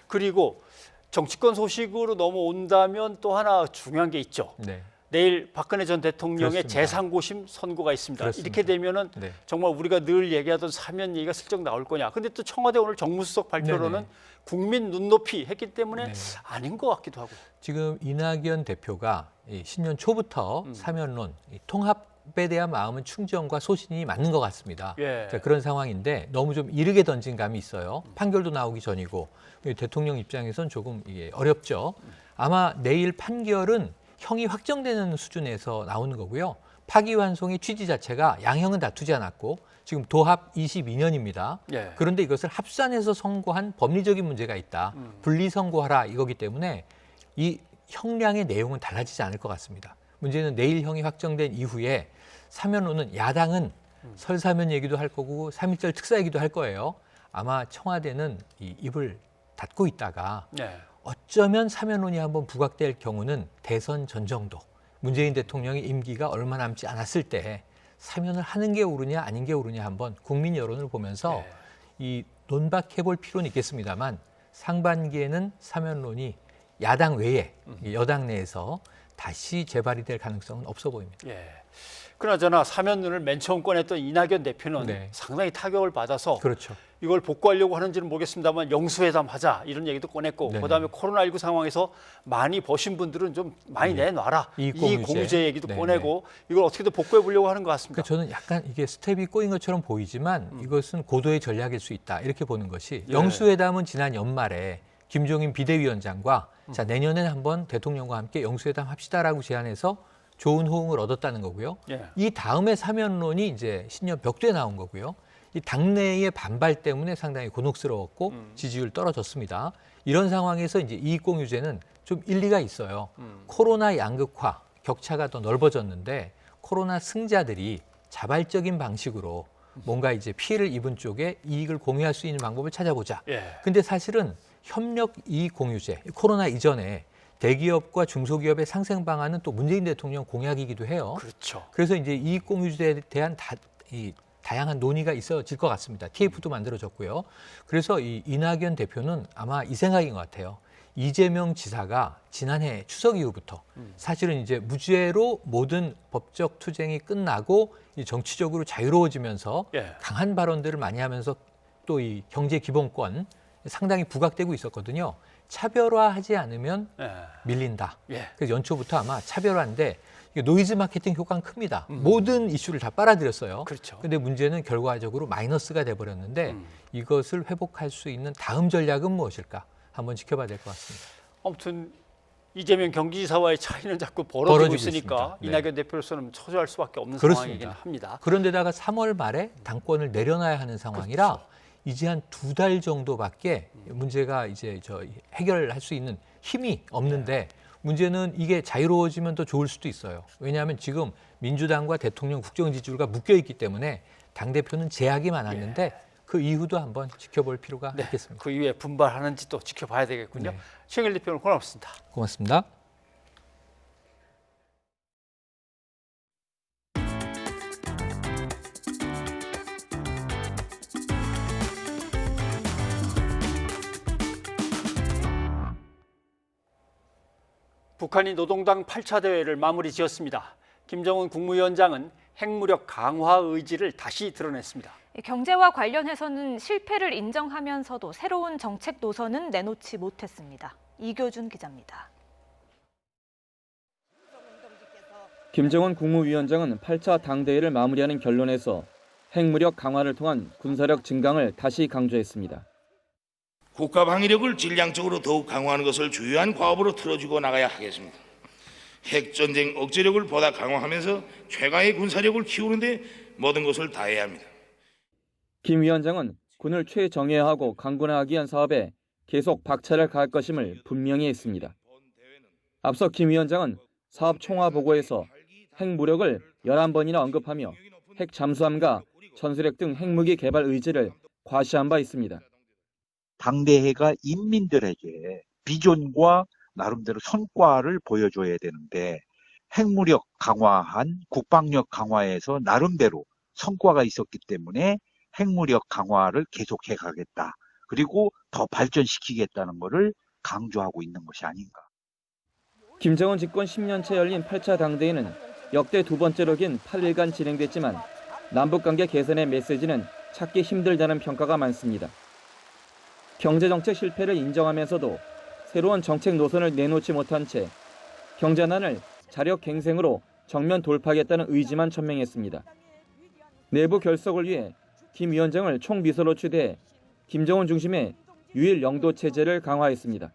그리고 정치권 소식으로 넘어온다면 또 하나 중요한 게 있죠. 네. 내일 박근혜 전 대통령의 그렇습니다. 제3고심 선고가 있습니다. 그렇습니다. 이렇게 되면은 네. 정말 우리가 늘 얘기하던 사면 얘기가 슬쩍 나올 거냐. 근데 또 청와대 오늘 정무수석 발표로는 네네. 국민 눈높이 했기 때문에 네. 아닌 것 같기도 하고. 지금 이낙연 대표가 이 신년 초부터 사면론, 이 통합에 대한 마음은 충정과 소신이 맞는 것 같습니다. 예. 자, 그런 상황인데 너무 좀 이르게 던진 감이 있어요. 판결도 나오기 전이고 대통령 입장에선 조금 이게 어렵죠. 아마 내일 판결은 형이 확정되는 수준에서 나오는 거고요. 파기환송의 취지 자체가 양형은 다투지 않았고 지금 도합 22년입니다. 예. 그런데 이것을 합산해서 선고한 법리적인 문제가 있다. 분리 선고하라 이거기 때문에 이 형량의 내용은 달라지지 않을 것 같습니다. 문제는 내일 형이 확정된 이후에 사면론은 야당은 설사면 얘기도 할 거고 3.1절 특사 얘기도 할 거예요. 아마 청와대는 이 입을 닫고 있다가 네. 어쩌면 사면론이 한번 부각될 경우는 대선 전 정도, 문재인 대통령의 임기가 얼마 남지 않았을 때 사면을 하는 게 옳으냐 아닌 게 옳으냐 한번 국민 여론을 보면서 이 논박해볼 필요는 있겠습니다만 상반기에는 사면론이 야당 외에 여당 내에서 다시 재발이 될 가능성은 없어 보입니다. 예. 그나저나 사면론을 맨 처음 꺼냈던 이낙연 대표는 네. 상당히 타격을 받아서 그렇죠. 이걸 복구하려고 하는지는 모르겠습니다만 영수회담 하자 이런 얘기도 꺼냈고 네네. 그다음에 코로나19 상황에서 많이 버신 분들은 좀 많이 내놔라. 이익공유제 얘기도 네네. 꺼내고 이걸 어떻게든 복구해 보려고 하는 것 같습니다. 그러니까 저는 약간 이게 스텝이 꼬인 것처럼 보이지만 이것은 고도의 전략일 수 있다 이렇게 보는 것이 예. 영수회담은 지난 연말에 김종인 비대위원장과 자 내년에 한번 대통령과 함께 영수회담 합시다라고 제안해서 좋은 호응을 얻었다는 거고요. 예. 이 다음에 사면론이 이제 신년 벽두에 나온 거고요. 이 당내의 반발 때문에 상당히 곤혹스러웠고 지지율 떨어졌습니다. 이런 상황에서 이제 이익공유제는 좀 일리가 있어요. 코로나 양극화, 격차가 더 넓어졌는데 코로나 승자들이 자발적인 방식으로 뭔가 이제 피해를 입은 쪽에 이익을 공유할 수 있는 방법을 찾아보자. 예. 근데 사실은 협력 이익 공유제, 코로나 이전에 대기업과 중소기업의 상생 방안은 또 문재인 대통령 공약이기도 해요. 그렇죠. 그래서 이제 이익공유제에 대한 다양한 논의가 있어질 것 같습니다. TF도 만들어졌고요. 그래서 이 이낙연 대표는 아마 이 생각인 것 같아요. 이재명 지사가 지난해 추석 이후부터 사실은 이제 무죄로 모든 법적 투쟁이 끝나고 정치적으로 자유로워지면서 강한 발언들을 많이 하면서 또 이 경제 기본권 상당히 부각되고 있었거든요. 차별화하지 않으면 밀린다. 그래서 연초부터 아마 차별화인데 노이즈 마케팅 효과는 큽니다. 모든 이슈를 다 빨아들였어요. 그렇죠. 근데 문제는 결과적으로 마이너스가 돼버렸는데 이것을 회복할 수 있는 다음 전략은 무엇일까? 한번 지켜봐야 될 것 같습니다. 아무튼 이재명 경기지사와의 차이는 자꾸 벌어지고 있으니까 네. 이낙연 대표로서는 처절할 수밖에 없는 그렇습니다. 상황이긴 합니다. 그런데다가 3월 말에 당권을 내려놔야 하는 상황이라 그렇죠. 이제 한 2달 정도밖에 문제가 이제 해결할 수 있는 힘이 없는데 문제는 이게 자유로워지면 더 좋을 수도 있어요. 왜냐하면 지금 민주당과 대통령 국정 지지율가 묶여 있기 때문에 당대표는 제약이 많았는데 그 이후도 한번 지켜볼 필요가 있겠습니다. 그 이후에 분발하는지 또 지켜봐야 되겠군요. 네. 최영일 대표는 고맙습니다. 고맙습니다. 북한이 노동당 8차 대회를 마무리 지었습니다. 김정은 국무위원장은 핵무력 강화 의지를 다시 드러냈습니다. 경제와 관련해서는 실패를 인정하면서도 새로운 정책 노선은 내놓지 못했습니다. 이교준 기자입니다. 김정은 국무위원장은 8차 당대회를 마무리하는 결론에서 핵무력 강화를 통한 군사력 증강을 다시 강조했습니다. 국가 방위력을 질량적으로 더욱 강화하는 것을 주요한 과업으로 틀어주고 나가야 하겠습니다. 핵전쟁 억제력을 보다 강화하면서 최강의 군사력을 키우는 데 모든 것을 다해야 합니다. 김 위원장은 군을 최정예하고 강군화하기 위한 사업에 계속 박차를 가할 것임을 분명히 했습니다. 앞서 김 위원장은 사업 총화 보고에서 핵무력을 11번이나 언급하며 핵 잠수함과 전술핵 등 핵무기 개발 의지를 과시한 바 있습니다. 당대회가 인민들에게 비전과 나름대로 성과를 보여줘야 되는데 핵무력 강화한 국방력 강화에서 나름대로 성과가 있었기 때문에 핵무력 강화를 계속해 가겠다. 그리고 더 발전시키겠다는 것을 강조하고 있는 것이 아닌가. 김정은 집권 10년째 열린 8차 당대회는 역대 두 번째로 긴 8일간 진행됐지만 남북관계 개선의 메시지는 찾기 힘들다는 평가가 많습니다. 경제정책 실패를 인정하면서도 새로운 정책 노선을 내놓지 못한 채 경제난을 자력갱생으로 정면 돌파하겠다는 의지만 천명했습니다. 내부 결속을 위해 김 위원장을 총비서로 추대해 김정은 중심의 유일 영도 체제를 강화했습니다.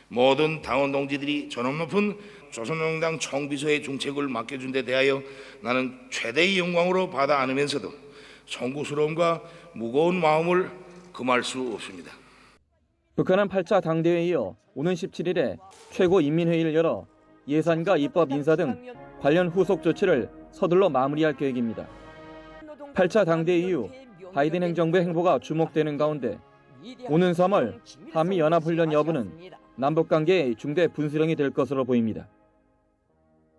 모든 당원 동지들이 존엄 높은 조선노동당 총비서의 중책을 맡겨준 데 대하여 나는 최대의 영광으로 받아 안으면서도 송구스러움과 무거운 마음을 금할 수 없습니다. 북한은 8차 당대회에 이어 오는 17일에 최고인민회의를 열어 예산과 입법 인사 등 관련 후속 조치를 서둘러 마무리할 계획입니다. 8차 당대회 이후 바이든 행정부의 행보가 주목되는 가운데 오는 3월 한미연합훈련 여부는 남북관계의 중대 분수령이 될 것으로 보입니다.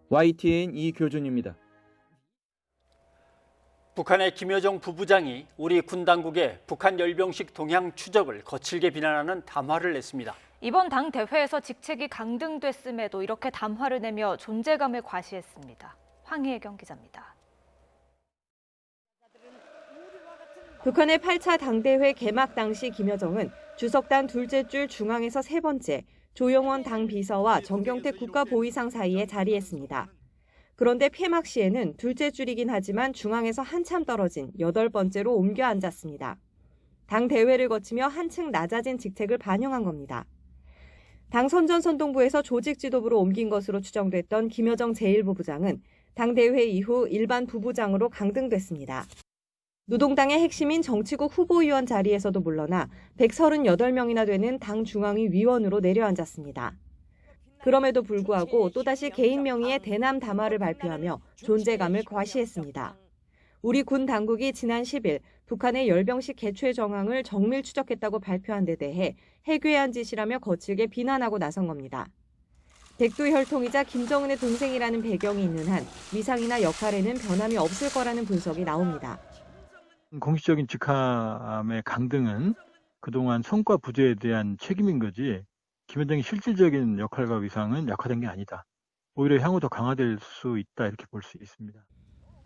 YTN 이교준입니다. 북한의 김여정 부부장이 우리 군 당국의 북한 열병식 동향 추적을 거칠게 비난하는 담화를 냈습니다. 이번 당 대회에서 직책이 강등됐음에도 이렇게 담화를 내며 존재감을 과시했습니다. 황희애경 기자입니다. 북한의 8차 당대회 개막 당시 김여정은 주석단 둘째 줄 중앙에서 세 번째, 조영원 당 비서와 정경태 국가보위상 사이에 자리했습니다. 그런데 폐막 시에는 둘째 줄이긴 하지만 중앙에서 한참 떨어진 8번째로 옮겨 앉았습니다. 당 대회를 거치며 한층 낮아진 직책을 반영한 겁니다. 당 선전선동부에서 조직 지도부로 옮긴 것으로 추정됐던 김여정 제1부부장은 당 대회 이후 일반 부부장으로 강등됐습니다. 노동당의 핵심인 정치국 후보위원 자리에서도 물러나 138명이나 되는 당 중앙위 위원으로 내려앉았습니다. 그럼에도 불구하고 또다시 개인 명의의 대남 담화를 발표하며 존재감을 과시했습니다. 우리 군 당국이 지난 10일 북한의 열병식 개최 정황을 정밀 추적했다고 발표한 데 대해 해괴한 짓이라며 거칠게 비난하고 나선 겁니다. 댁도 혈통이자 김정은의 동생이라는 배경이 있는 한 위상이나 역할에는 변함이 없을 거라는 분석이 나옵니다. 공식적인 직함의 강등은 그동안 성과 부재에 대한 책임인 거지 김 위원장의 실질적인 역할과 위상은 약화된 게 아니다. 오히려 향후 더 강화될 수 있다 이렇게 볼 수 있습니다.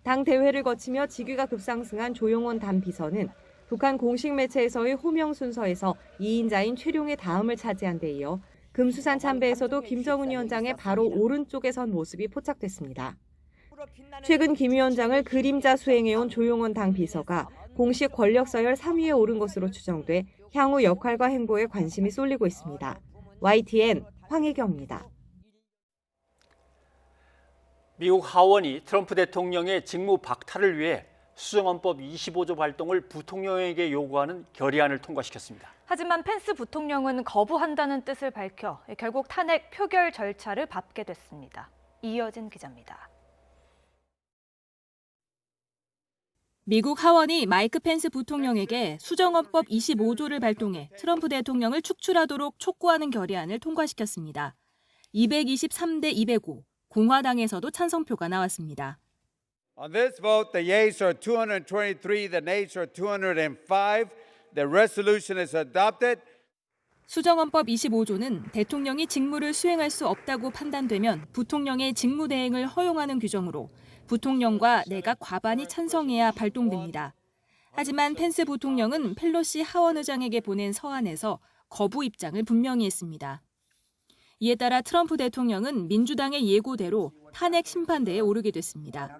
당 대회를 거치며 직위가 급상승한 조용원 당 비서는 북한 공식 매체에서의 호명 순서에서 2인자인 최룡의 다음을 차지한 데 이어 금수산 참배에서도 김정은 위원장의 바로 오른쪽에 선 모습이 포착됐습니다. 최근 김 위원장을 그림자 수행해온 조용원 당 비서가 공식 권력 서열 3위에 오른 것으로 추정돼 향후 역할과 행보에 관심이 쏠리고 있습니다. YTN 황혜경입니다. 미국 하원이 트럼프 대통령의 직무 박탈을 위해 수정헌법 25조 발동을 부통령에게 요구하는 결의안을 통과시켰습니다. 하지만 펜스 부통령은 거부한다는 뜻을 밝혀 결국 탄핵 표결 절차를 밟게 됐습니다. 이어진 기자입니다. 미국 하원이 마이크 펜스 부통령에게 수정헌법 25조를 발동해 트럼프 대통령을 축출하도록 촉구하는 결의안을 통과시켰습니다. 223대 205, 공화당에서도 찬성표가 나왔습니다. On this vote, the yeas are 223, the nays are 205. The resolution is adopted. 수정헌법 25조는 대통령이 직무를 수행할 수 없다고 판단되면 부통령의 직무 대행을 허용하는 규정으로 부통령과 내각 과반이 찬성해야 발동됩니다. 하지만 펜스 부통령은 펠로시 하원 의장에게 보낸 서한에서 거부 입장을 분명히 했습니다. 이에 따라 트럼프 대통령은 민주당의 예고대로 탄핵 심판대에 오르게 됐습니다.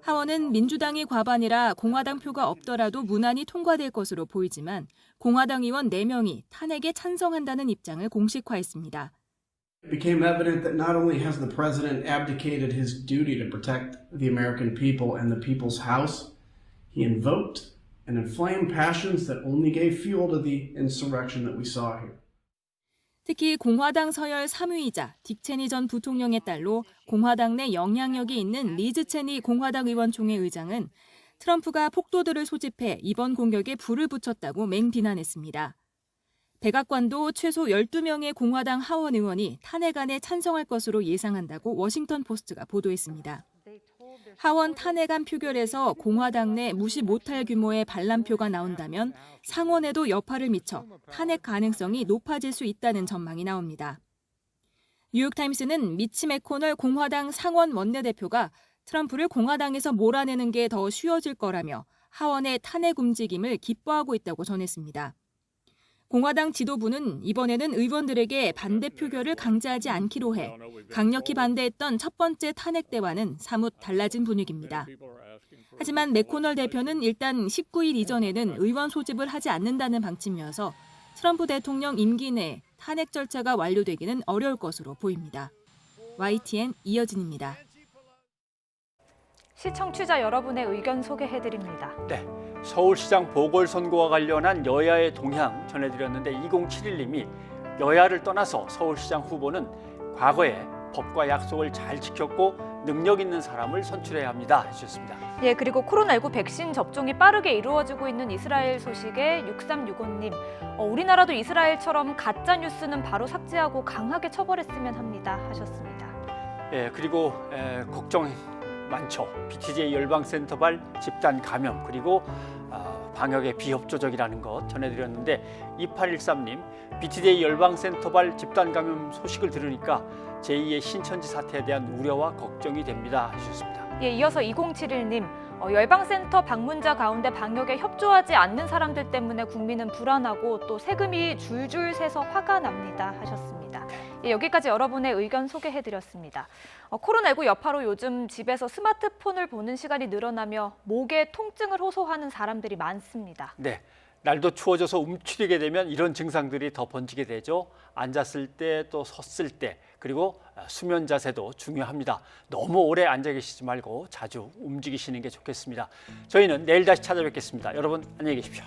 하원은 민주당이 과반이라 공화당 표가 없더라도 무난히 통과될 것으로 보이지만 공화당 의원 4명이 탄핵에 찬성한다는 입장을 공식화했습니다. It became evident that not only has the president abdicated his duty to protect the American people and the people's house, he invoked and inflamed passions that only gave fuel to the insurrection that we saw here. 특히 공화당 서열 3위이자 딕 체니 전 부통령의 딸로 공화당 내 영향력이 있는 리즈 체니 공화당 의원총회 의장은 트럼프가 폭도들을 소집해 이번 공격에 불을 붙였다고 맹비난했습니다. 백악관도 최소 12명의 공화당 하원 의원이 탄핵안에 찬성할 것으로 예상한다고 워싱턴 포스트가 보도했습니다. 하원 탄핵안 표결에서 공화당 내 무시 못할 규모의 반란표가 나온다면 상원에도 여파를 미쳐 탄핵 가능성이 높아질 수 있다는 전망이 나옵니다. 뉴욕타임스는 미치 매코널 공화당 상원 원내대표가 트럼프를 공화당에서 몰아내는 게 더 쉬워질 거라며 하원의 탄핵 움직임을 기뻐하고 있다고 전했습니다. 공화당 지도부는 이번에는 의원들에게 반대 표결을 강제하지 않기로 해 강력히 반대했던 첫 번째 탄핵 때와는 사뭇 달라진 분위기입니다. 하지만 매코널 대표는 일단 19일 이전에는 의원 소집을 하지 않는다는 방침이어서 트럼프 대통령 임기 내에 탄핵 절차가 완료되기는 어려울 것으로 보입니다. YTN 이여진입니다. 시청취자 여러분의 의견 소개해드립니다. 네, 서울시장 보궐선거와 관련한 여야의 동향 전해드렸는데 2071님이 여야를 떠나서 서울시장 후보는 과거에 법과 약속을 잘 지켰고 능력 있는 사람을 선출해야 합니다 해주셨습니다. 예, 그리고 코로나19 백신 접종이 빠르게 이루어지고 있는 이스라엘 소식에 6365님, 우리나라도 이스라엘처럼 가짜 뉴스는 바로 삭제하고 강하게 처벌했으면 합니다 하셨습니다. 예, 그리고 걱정 많죠. BTJ 열방센터발 집단 감염 그리고 방역의 비협조적이라는 것 전해드렸는데 2813님 BTJ 열방센터발 집단 감염 소식을 들으니까 제2의 신천지 사태에 대한 우려와 걱정이 됩니다 하셨습니다. 예, 이어서 2071님 열방센터 방문자 가운데 방역에 협조하지 않는 사람들 때문에 국민은 불안하고 또 세금이 줄줄 새서 화가 납니다 하셨습니다. 예, 여기까지 여러분의 의견 소개해드렸습니다. 코로나19 여파로 요즘 집에서 스마트폰을 보는 시간이 늘어나며 목에 통증을 호소하는 사람들이 많습니다. 네, 날도 추워져서 움츠리게 되면 이런 증상들이 더 번지게 되죠. 앉았을 때 또 섰을 때 그리고 수면 자세도 중요합니다. 너무 오래 앉아 계시지 말고 자주 움직이시는 게 좋겠습니다. 저희는 내일 다시 찾아뵙겠습니다. 여러분 안녕히 계십시오.